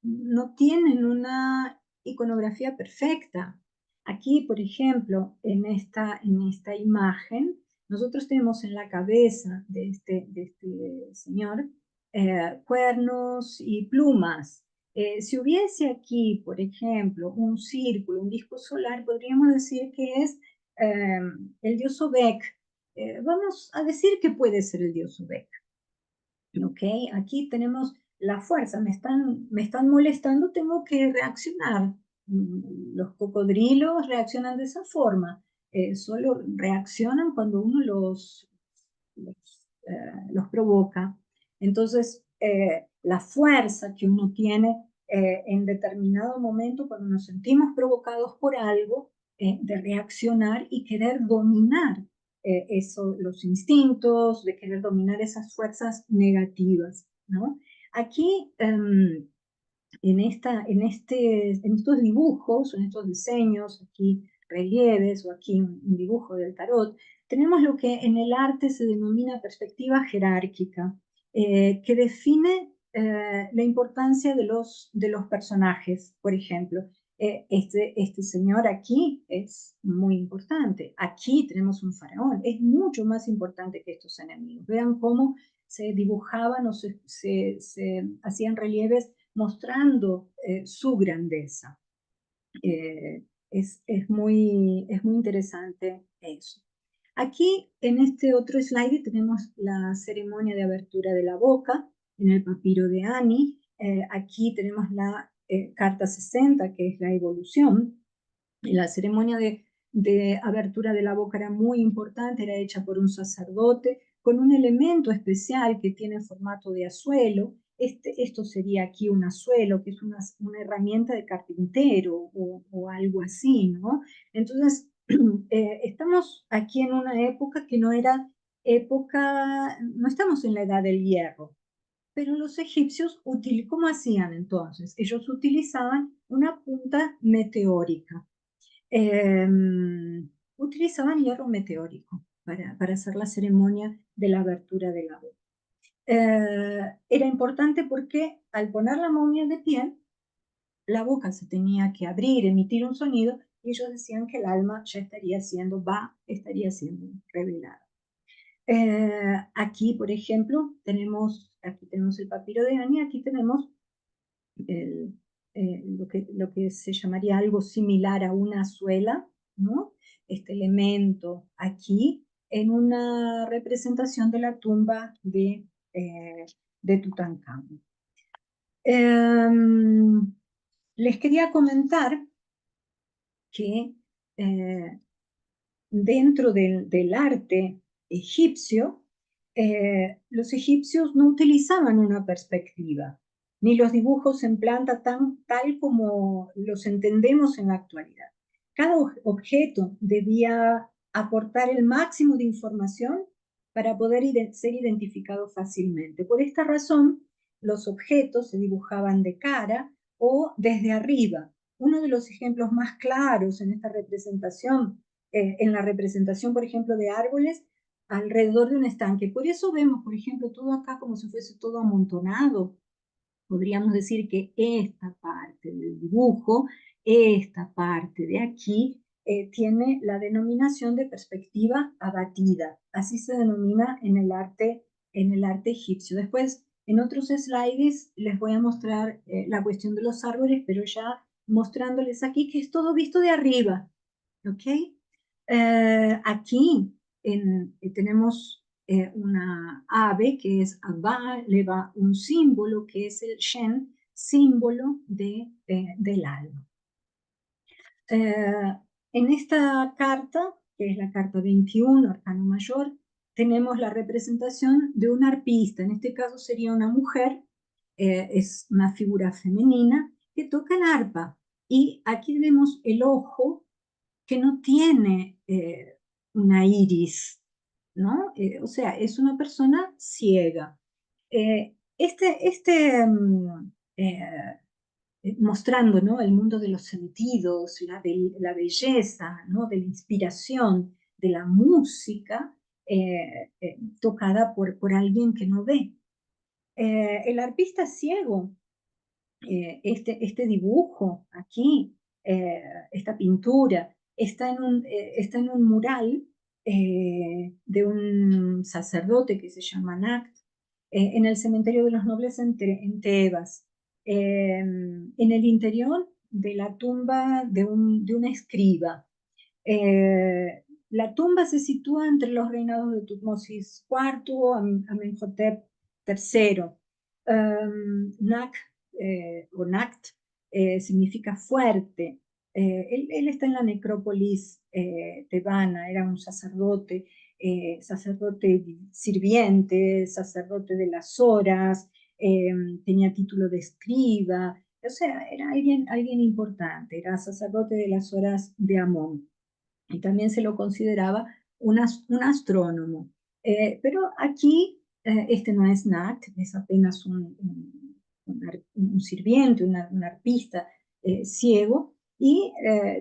no tienen una iconografía perfecta. Aquí, por ejemplo, en esta imagen, nosotros tenemos en la cabeza de este señor cuernos y plumas. Si hubiese aquí, por ejemplo, un círculo, un disco solar, podríamos decir que es el dios Sobek. Vamos a decir que puede ser el dios Sobek. ¿Ok? Aquí tenemos la fuerza, me están molestando, tengo que reaccionar. Los cocodrilos reaccionan de esa forma. Solo reaccionan cuando uno los provoca. Entonces, la fuerza que uno tiene en determinado momento, cuando nos sentimos provocados por algo, de reaccionar y querer dominar los instintos, de querer dominar esas fuerzas negativas, ¿no? Aquí, en estos dibujos, en estos diseños, aquí relieves o aquí un dibujo del tarot, tenemos lo que en el arte se denomina perspectiva jerárquica, que define la importancia de los personajes, por ejemplo. Este señor aquí es muy importante. Aquí tenemos un faraón. Es mucho más importante que estos enemigos. Vean cómo se dibujaban o se hacían relieves mostrando su grandeza. Es muy interesante eso. Aquí, en este otro slide, tenemos la ceremonia de abertura de la boca, en el papiro de Ani. Aquí tenemos la carta 60, que es la evolución. La ceremonia de abertura de la boca era muy importante, era hecha por un sacerdote, con un elemento especial que tiene formato de azuelo. Esto sería aquí un azuelo, que es una herramienta de carpintero o algo así, ¿no? Entonces, estamos aquí en una época que no era no estamos en la edad del hierro, pero los egipcios, ¿cómo hacían entonces? Ellos utilizaban una punta meteórica. Eh, Utilizaban hierro meteórico para hacer la ceremonia de la abertura de la boca. Era importante porque al poner la momia de pie, la boca se tenía que abrir, emitir un sonido, y ellos decían que el alma ya estaría siendo revelada. Aquí, por ejemplo, aquí tenemos el papiro de Ani, aquí tenemos lo que se llamaría algo similar a una suela, ¿no? Este elemento aquí en una representación de la tumba de Tutankamón. Les quería comentar que dentro del arte egipcio, los egipcios no utilizaban una perspectiva, ni los dibujos en planta tal como los entendemos en la actualidad. Cada objeto debía aportar el máximo de información para poder ser identificado fácilmente. Por esta razón, los objetos se dibujaban de cara o desde arriba. Uno de los ejemplos más claros en esta representación, en la representación, por ejemplo, de árboles alrededor de un estanque. Por eso vemos, por ejemplo, todo acá como si fuese todo amontonado. Podríamos decir que esta parte del dibujo, esta parte de aquí, tiene la denominación de perspectiva abatida. Así se denomina en el arte egipcio. Después, en otros slides, les voy a mostrar la cuestión de los árboles, pero ya mostrándoles aquí que es todo visto de arriba. ¿Ok? Aquí tenemos una ave que es Abba, le va un símbolo que es el Shen, símbolo del alma. En esta carta, que es la carta 21, arcano mayor, tenemos la representación de un arpista. En este caso sería una mujer, es una figura femenina que toca el arpa. Y aquí vemos el ojo que no tiene una iris, ¿no? O sea, es una persona ciega. Este mostrando, ¿no?, el mundo de los sentidos, la belleza, ¿no?, de la inspiración, de la música, tocada por alguien que no ve. El arpista ciego, este dibujo aquí, esta pintura, está en un mural de un sacerdote que se llama Nact, en el cementerio de los nobles en Tebas, en el interior de la tumba de una escriba. La tumba se sitúa entre los reinados de Tutmosis IV, Amenhotep III. Nak o Nakt significa fuerte. Él está en la necrópolis tebana, era un sacerdote, sacerdote sirviente, sacerdote de las horas, tenía título de escriba, o sea, era alguien importante, era sacerdote de las horas de Amón. Y también se lo consideraba un astrónomo. Pero aquí este no es Nat, es apenas un sirviente, un arpista ciego, y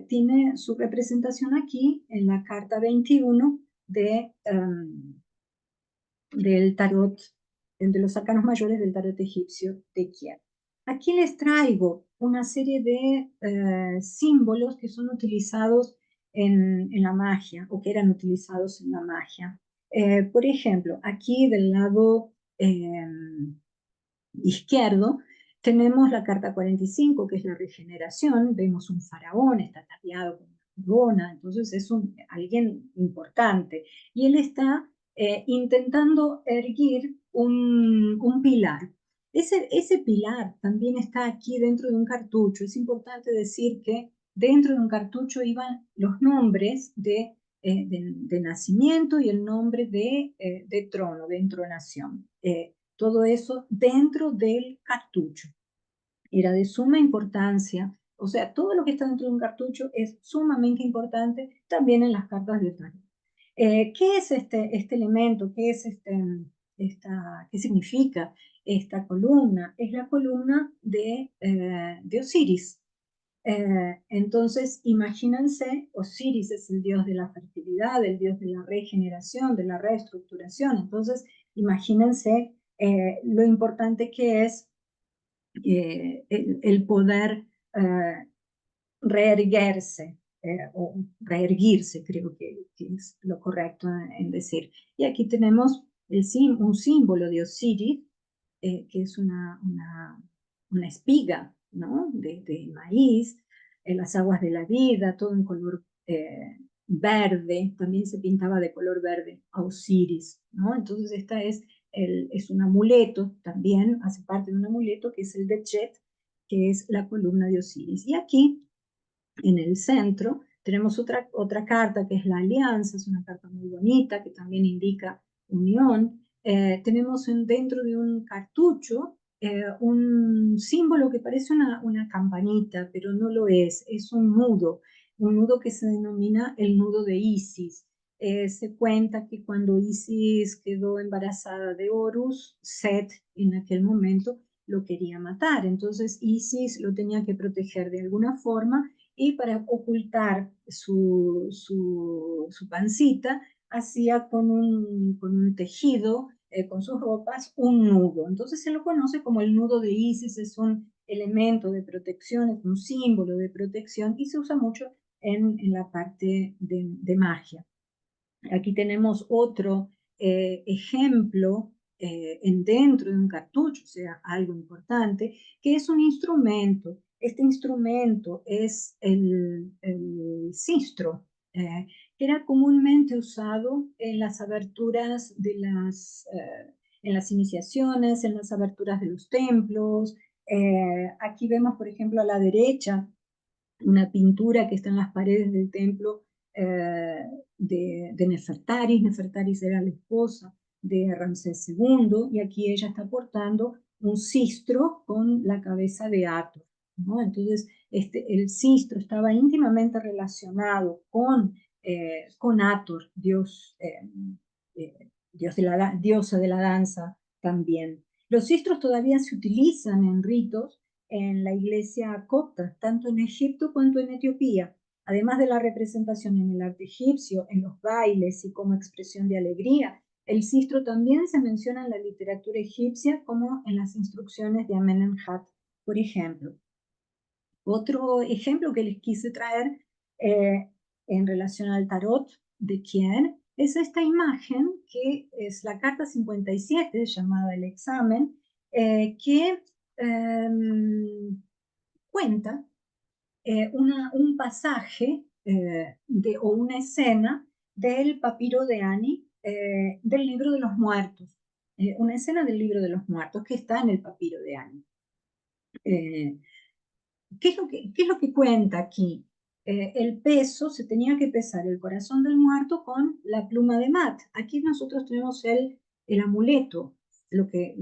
tiene su representación aquí en la carta 21 del tarot, de los arcanos mayores del tarot egipcio de Kiev. Aquí les traigo una serie de símbolos que son utilizados en la magia, o que eran utilizados en la magia. Por ejemplo, aquí del lado izquierdo tenemos la carta 45, que es la regeneración. Vemos un faraón, está tapiado con una corona, entonces es alguien importante. Y él está intentando erguir un pilar. Ese pilar también está aquí dentro de un cartucho. Es importante decir que dentro de un cartucho iban los nombres de nacimiento y el nombre de trono, de entronación. Todo eso dentro del cartucho. Era de suma importancia, o sea, todo lo que está dentro de un cartucho es sumamente importante también en las cartas de tarot. ¿Qué es este elemento? ¿Qué es qué significa esta columna? Es la columna de Osiris. Entonces, imagínense, Osiris es el dios de la fertilidad, el dios de la regeneración, de la reestructuración. Entonces, imagínense lo importante que es el poder reerguirse, o reerguirse, creo que es lo correcto en decir. Y aquí tenemos un símbolo de Osiris, que es una espiga, ¿no?, de maíz, en las aguas de la vida, todo en color verde. También se pintaba de color verde a Osiris, ¿no? Entonces esta es un amuleto, también hace parte de un amuleto que es el de Chet, que es la columna de Osiris. Y aquí, en el centro, tenemos otra carta que es la alianza. Es una carta muy bonita que también indica unión. Tenemos dentro de un cartucho un símbolo que parece una campanita, pero no lo es un nudo que se denomina el nudo de Isis. Se cuenta que cuando Isis quedó embarazada de Horus, Set en aquel momento lo quería matar. Entonces Isis lo tenía que proteger de alguna forma, y para ocultar su pancita, hacía con un tejido, con sus ropas, un nudo. Entonces se lo conoce como el nudo de Isis. Es un elemento de protección, es un símbolo de protección, y se usa mucho en la parte de magia. Aquí tenemos otro ejemplo dentro de un cartucho, o sea, algo importante, que es un instrumento. Este instrumento es el sistro, que era comúnmente usado en las aberturas en las iniciaciones, en las aberturas de los templos. Aquí vemos, por ejemplo, a la derecha, una pintura que está en las paredes del templo de Nefertaris. Nefertaris era la esposa de Ramsés II, y aquí ella está portando un sistro con la cabeza de Hathor, ¿no? Entonces, el sistro estaba íntimamente relacionado con Hathor, diosa de la danza también. Los sistros todavía se utilizan en ritos en la iglesia copta, tanto en Egipto cuanto en Etiopía. Además de la representación en el arte egipcio, en los bailes y como expresión de alegría, el sistro también se menciona en la literatura egipcia como en las instrucciones de Amenemhat, por ejemplo. Otro ejemplo que les quise traer eh, en relación al tarot de Kier es esta imagen que es la carta 57 llamada el examen, que cuenta un pasaje o una escena del papiro de Ani del libro de los muertos, una escena del libro de los muertos que está en el papiro de Ani. ¿Qué es lo que cuenta aquí? El peso, se tenía que pesar el corazón del muerto con la pluma de Mat. Aquí nosotros tenemos el amuleto, lo que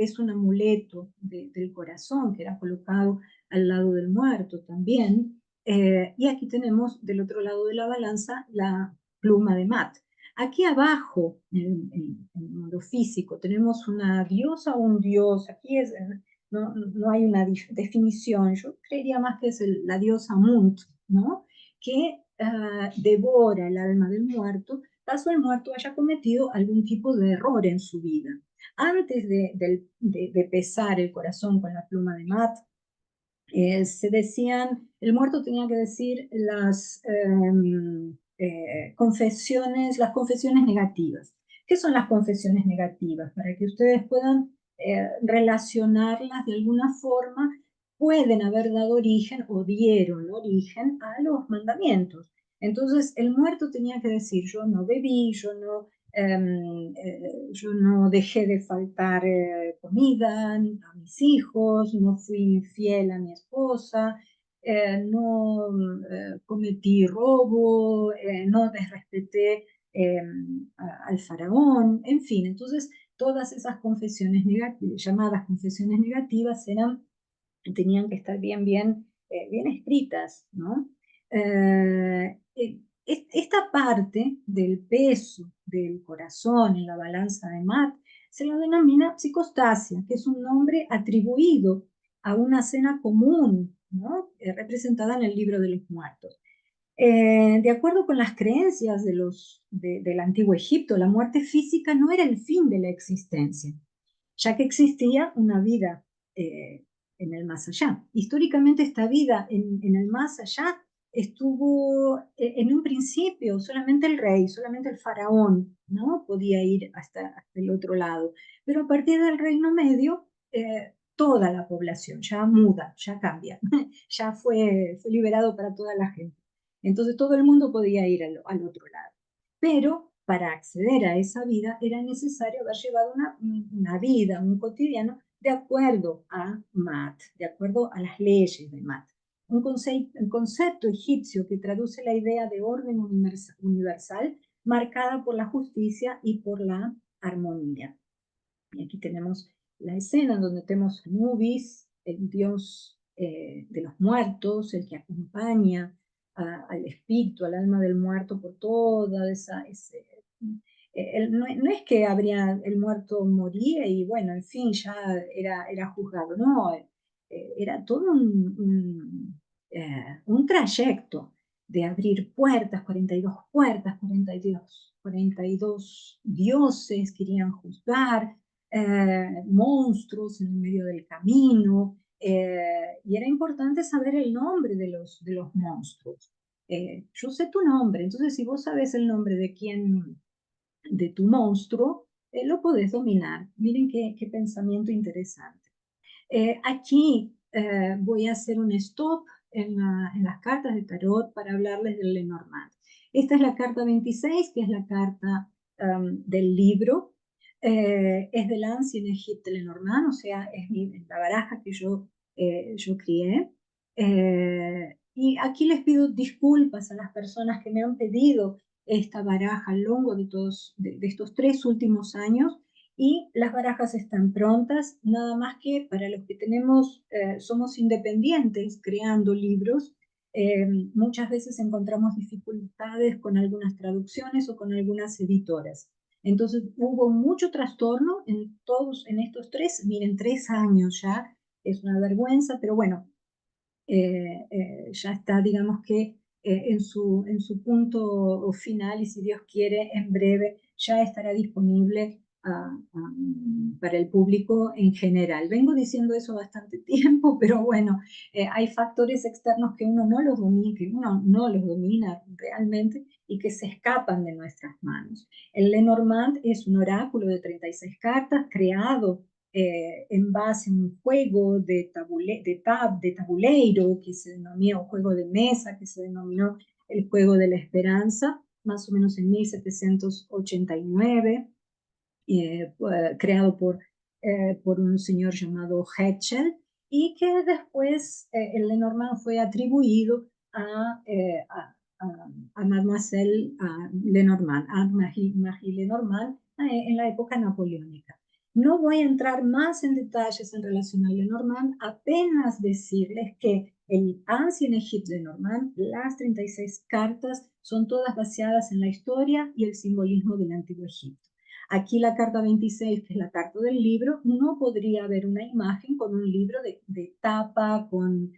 es un amuleto del corazón que era colocado al lado del muerto también. Y aquí tenemos del otro lado de la balanza la pluma de Mat. Aquí abajo, en el mundo físico, tenemos una diosa o un dios. Aquí no hay una definición. Yo creería más que es la diosa Munt, ¿no? Que devora el alma del muerto, caso el muerto haya cometido algún tipo de error en su vida. Antes de pesar el corazón con la pluma de Mat, se decían, el muerto tenía que decir las confesiones negativas. ¿Qué son las confesiones negativas? Para que ustedes puedan relacionarlas de alguna forma, pueden haber dado origen o dieron origen a los mandamientos. Entonces, el muerto tenía que decir, yo no bebí, yo no dejé de faltar comida a mis hijos, no fui infiel a mi esposa, no cometí robo, no desrespeté al faraón, en fin. Entonces, todas esas confesiones negativas, llamadas confesiones negativas, tenían que estar bien escritas, ¿no? Esta parte del peso del corazón en la balanza de Mat se lo denomina psicostasia, que es un nombre atribuido a una cena común, ¿no? Representada en el libro de los muertos. De acuerdo con las creencias del antiguo Egipto, la muerte física no era el fin de la existencia, ya que existía una vida en el más allá. Históricamente esta vida en el más allá estuvo en un principio solamente el rey, solamente el faraón, ¿no? Podía ir hasta el otro lado. Pero a partir del Reino Medio, toda la población ya muda, ya cambia, ya fue liberado para toda la gente. Entonces todo el mundo podía ir al otro lado. Pero para acceder a esa vida era necesario haber llevado una vida, un cotidiano, de acuerdo a Mat, de acuerdo a las leyes de Mat. Un concepto egipcio que traduce la idea de orden universal marcada por la justicia y por la armonía. Y aquí tenemos la escena donde tenemos Anubis, el dios de los muertos, el que acompaña al espíritu, al alma del muerto por toda no es que el muerto moría y bueno, en fin, ya era juzgado, no, era todo un trayecto de abrir puertas, 42 puertas, 42 dioses querían juzgar, monstruos en el medio del camino, y era importante saber el nombre de los monstruos. Yo sé tu nombre, entonces si vos sabes el nombre de tu monstruo, lo podés dominar. Miren qué pensamiento interesante. Aquí voy a hacer un stop en las cartas de tarot para hablarles del Lenormand. Esta es la carta 26, que es la carta del libro. Es del Ancien Egypte Lenormand, o sea, es la baraja que yo crié. Y aquí les pido disculpas a las personas que me han pedido esta baraja a lo largo de estos 3 últimos años, y las barajas están prontas, nada más que para los que somos independientes creando libros, muchas veces encontramos dificultades con algunas traducciones o con algunas editoras. Entonces hubo mucho trastorno en estos 3 años ya es una vergüenza, pero bueno, ya está, digamos que en su punto final, y si Dios quiere, en breve ya estará disponible para el público en general. Vengo diciendo eso bastante tiempo, pero bueno, hay factores externos que uno no los domina, que uno no los domina realmente y que se escapan de nuestras manos. El Lenormand es un oráculo de 36 cartas creado en base a un juego de tabuleiro que se denominó juego de mesa, que se denominó el juego de la esperanza, más o menos en 1789, creado por un señor llamado Hetchel, y que después el Lenormand fue atribuido a Mademoiselle Lenormand, a Marie Lenormand, en la época napoleónica. No voy a entrar más en detalles en relación al Lenormand, apenas decirles que el Ancien Égypte de Normand, las 36 cartas, son todas basadas en la historia y el simbolismo del Antiguo Egipto. Aquí la carta 26, que es la carta del libro, no podría haber una imagen con un libro de tapa, con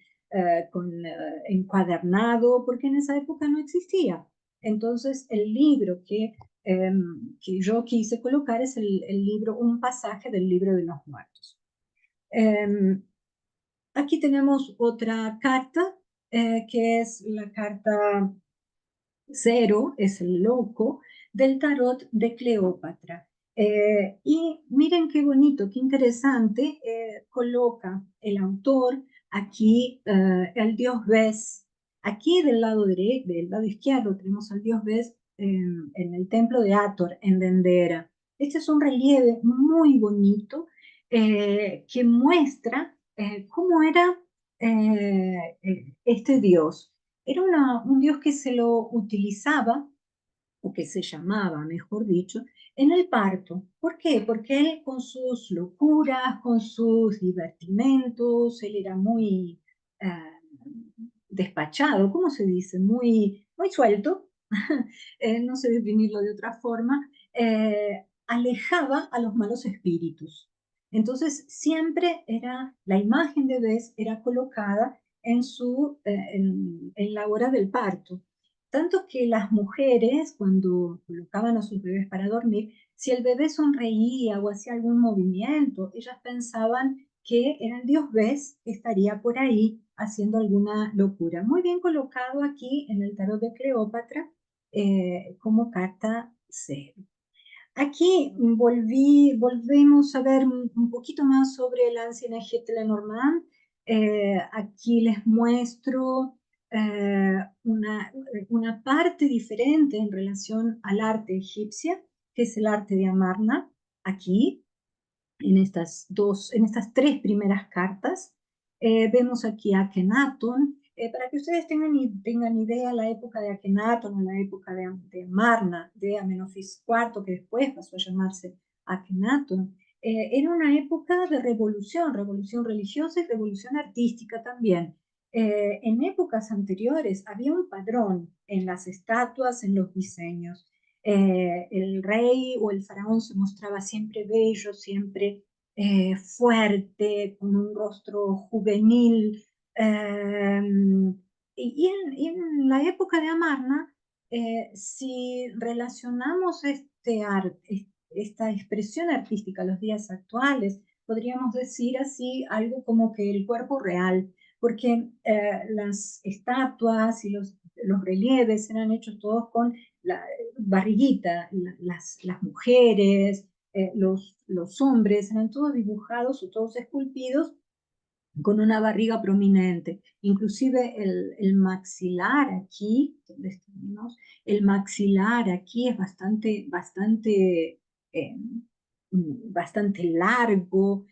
encuadernado, porque en esa época no existía. Entonces, el libro que yo quise colocar es el libro, un pasaje del libro de los muertos. Aquí tenemos otra carta, que es la carta 0, es el loco, del tarot de Cleopatra. Y miren qué bonito, qué interesante, coloca el autor aquí el dios Bes. Aquí del lado izquierdo tenemos al dios Bes en el templo de Hathor, en Dendera. Este es un relieve muy bonito que muestra cómo era este dios. Era un dios que se lo utilizaba, o que se llamaba, mejor dicho, en el parto. ¿Por qué? Porque él con sus locuras, con sus divertimentos, él era muy despachado, ¿cómo se dice? Muy suelto, no sé definirlo de otra forma, alejaba a los malos espíritus. Entonces siempre era, la imagen de Bes era colocada en la hora del parto. Tanto que las mujeres, cuando colocaban a sus bebés para dormir, si el bebé sonreía o hacía algún movimiento, ellas pensaban que era el dios Bes que estaría por ahí haciendo alguna locura. Muy bien colocado aquí en el tarot de Cleopatra como carta 0. Aquí volvemos a ver un poquito más sobre el Ancien Égypte Lenormand. Aquí les muestro eh, una parte diferente en relación al arte egipcia, que es el arte de Amarna, aquí, en estas tres primeras cartas. Vemos aquí a Akenatón. Para que ustedes tengan idea, la época de Akenatón, la época de Amarna, de Amenofis IV, que después pasó a llamarse Akenatón, era una época de revolución religiosa y revolución artística también. En épocas anteriores había un padrón en las estatuas, en los diseños. El rey o el faraón se mostraba siempre bello, siempre fuerte, con un rostro juvenil. eh, y en la época de Amarna, si relacionamos esta expresión artística a los días actuales, podríamos decir así algo como que el cuerpo real, porque las estatuas y los relieves eran hechos todos con la barriguita, las mujeres, los hombres, eran todos dibujados o todos esculpidos con una barriga prominente. Inclusive el maxilar aquí, donde estamos, el maxilar aquí es eh, bastante largo,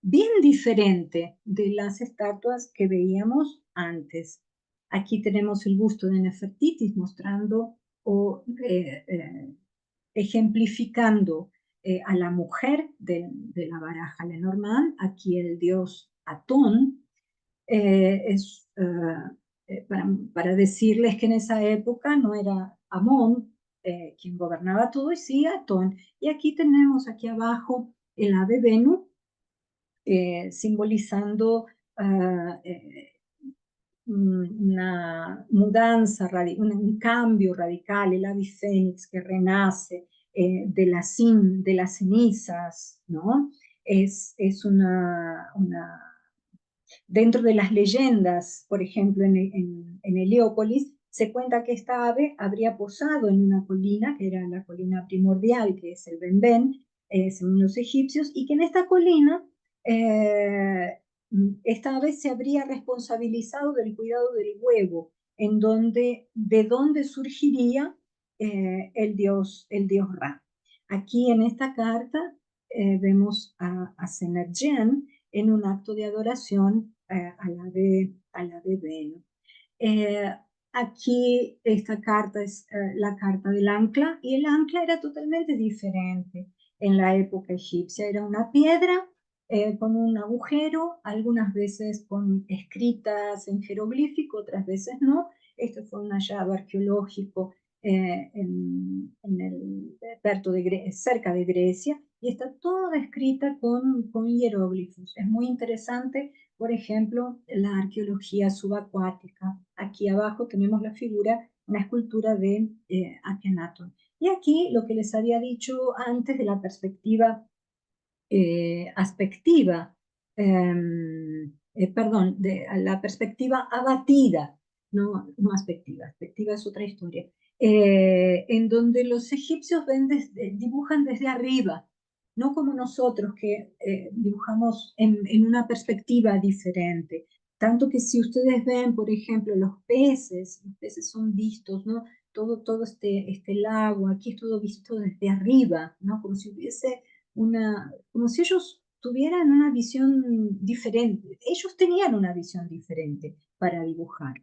bien diferente de las estatuas que veíamos antes. Aquí tenemos el busto de Nefertiti mostrando o ejemplificando a la mujer de la baraja Lenormand, aquí el dios Atón, es para decirles que en esa época no era Amón quien gobernaba todo, y sí Atón. Y aquí tenemos aquí abajo el ave Venus, simbolizando una mudanza, un cambio radical, el ave fénix que renace de las cenizas, ¿no? Es dentro de las leyendas, por ejemplo, en Heliópolis, se cuenta que esta ave habría posado en una colina, que era la colina primordial, que es el Benben, según los egipcios, y que en esta colina esta ave se habría responsabilizado del cuidado del huevo, de donde surgiría el dios Ra. Aquí en esta carta vemos a Senerjen en un acto de adoración a la de Venus. Aquí esta carta es la carta del ancla, y el ancla era totalmente diferente en la época egipcia. Era una piedra con un agujero, algunas veces con escritas en jeroglífico, otras veces no. Este fue un hallazgo arqueológico cerca de Grecia, y está toda escrita con hieróglifos. Es muy interesante, por ejemplo, la arqueología subacuática. Aquí abajo tenemos la figura, una escultura de Akenatón. Y aquí lo que les había dicho antes de la perspectiva aspectiva, perdón, de la perspectiva abatida, no aspectiva, aspectiva es otra historia, en donde los egipcios dibujan desde arriba, no como nosotros que dibujamos en una perspectiva diferente. Tanto que si ustedes ven, por ejemplo, los peces son vistos, ¿no? Todo este lago, aquí es todo visto desde arriba, ¿no? Como si hubiese como si ellos tuvieran una visión diferente. Ellos tenían una visión diferente para dibujar,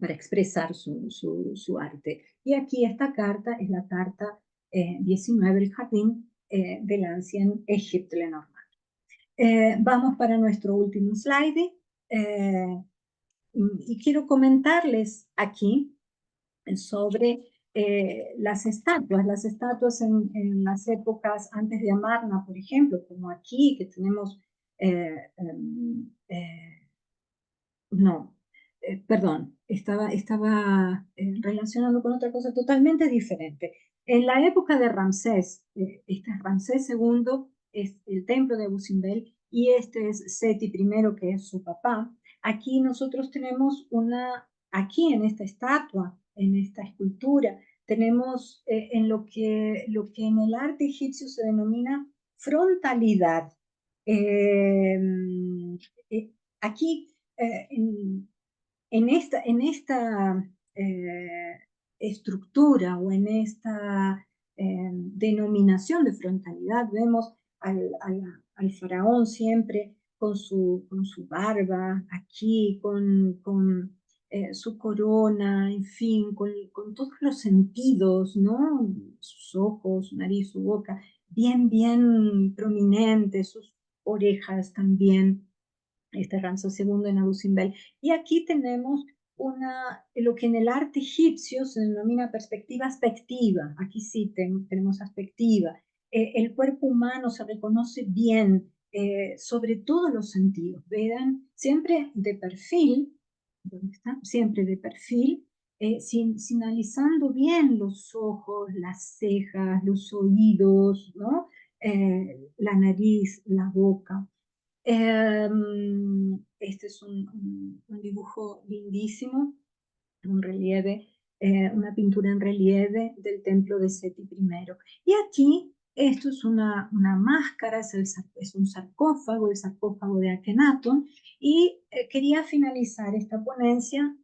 para expresar su arte. Y aquí esta carta es la carta 19, el jardín del Ancient Egypt Lenormand. Vamos para nuestro último slide. Y quiero comentarles aquí sobre las estatuas en las épocas antes de Amarna, por ejemplo, como aquí, que tenemos, no, perdón, estaba relacionando con otra cosa totalmente diferente. En la época de Ramsés, este es Ramsés II, es el templo de Abu Simbel, y este es Seti I, que es su papá. Aquí nosotros tenemos aquí en esta estatua, en esta escultura, tenemos en lo que en el arte egipcio se denomina frontalidad. Eh, Aquí en esta estructura o en esta denominación de frontalidad vemos al faraón siempre con su barba aquí, con su corona, en fin, con todos los sentidos, ¿no? Sus ojos, su nariz, su boca, bien prominentes, sus orejas también, este Ramsés II en Abu Simbel. Y aquí tenemos lo que en el arte egipcio se denomina perspectiva aspectiva. Aquí sí tenemos aspectiva. El cuerpo humano se reconoce bien, sobre todos los sentidos. Vean, siempre de perfil, ¿dónde está? Siempre de perfil, sinalizando bien los ojos, las cejas, los oídos, ¿no? La nariz, la boca. Este es un dibujo lindísimo, un relieve, una pintura en relieve del templo de Seti I. Y aquí, esto es una máscara, es un sarcófago, el sarcófago de Akenatón, y quería finalizar esta ponencia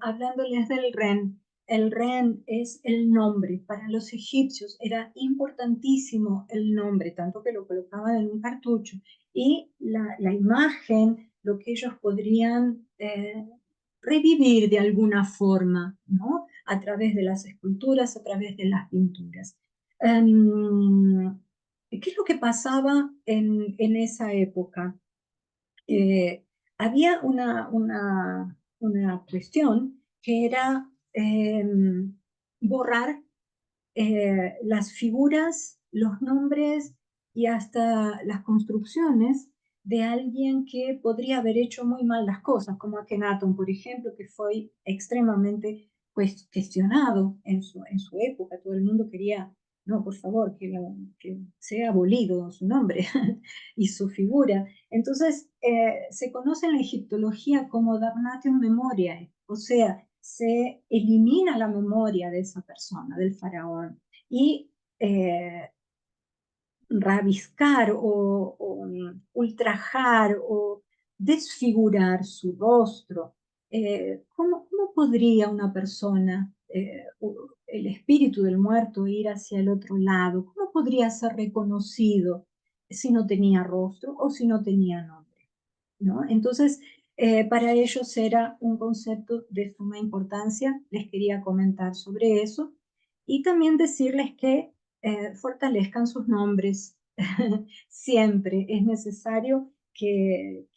hablándoles del Ren. El Ren es el nombre. Para los egipcios era importantísimo el nombre, tanto que lo colocaban en un cartucho. Y la imagen, lo que ellos podrían revivir de alguna forma, ¿no? A través de las esculturas, a través de las pinturas. ¿Qué es lo que pasaba en esa época? Eh, Había una cuestión que era borrar las figuras, los nombres y hasta las construcciones de alguien que podría haber hecho muy mal las cosas, como Akenatón, por ejemplo, que fue extremadamente pues, cuestionado en su época. Todo el mundo quería, no, por favor, que sea abolido su nombre y su figura. Entonces, se conoce en la egiptología como damnatio memoriae, o sea, se elimina la memoria de esa persona, del faraón, y rabiscar o ultrajar o desfigurar su rostro. ¿Cómo podría una persona, el espíritu del muerto, ir hacia el otro lado? ¿Cómo podría ser reconocido si no tenía rostro o si no tenía nombre? ¿No? Entonces, para ellos era un concepto de suma importancia. Les quería comentar sobre eso y también decirles que fortalezcan sus nombres. Siempre es necesario que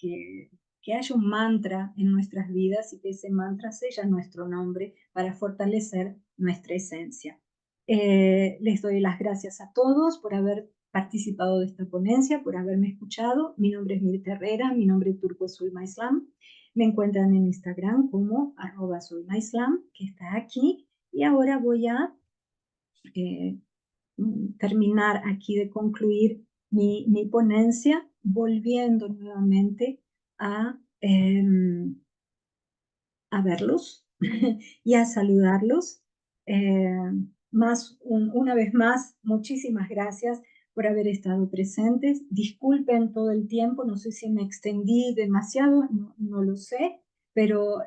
haya un mantra en nuestras vidas y que ese mantra sea nuestro nombre para fortalecer nuestra esencia. Les doy las gracias a todos por haber participado de esta ponencia, por haberme escuchado. Mi nombre es Mirta Herrera, mi nombre turco es Zulma Islam. Me encuentran en Instagram como @zulmaislam, que está aquí. Y ahora voy a eh, terminar aquí de concluir mi ponencia, volviendo nuevamente a verlos y a saludarlos. Eh, una vez más, muchísimas gracias por haber estado presentes. Disculpen todo el tiempo, no sé si me extendí demasiado, no lo sé, pero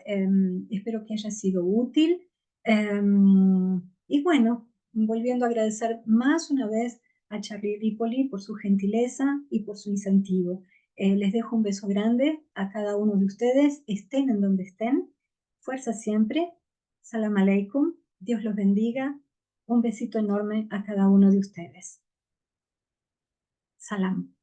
espero que haya sido útil. Y bueno, volviendo a agradecer más una vez a Charlie Ripoli por su gentileza y por su incentivo. Les dejo un beso grande a cada uno de ustedes, estén en donde estén. Fuerza siempre. Salam aleikum. Dios los bendiga. Un besito enorme a cada uno de ustedes. Salam.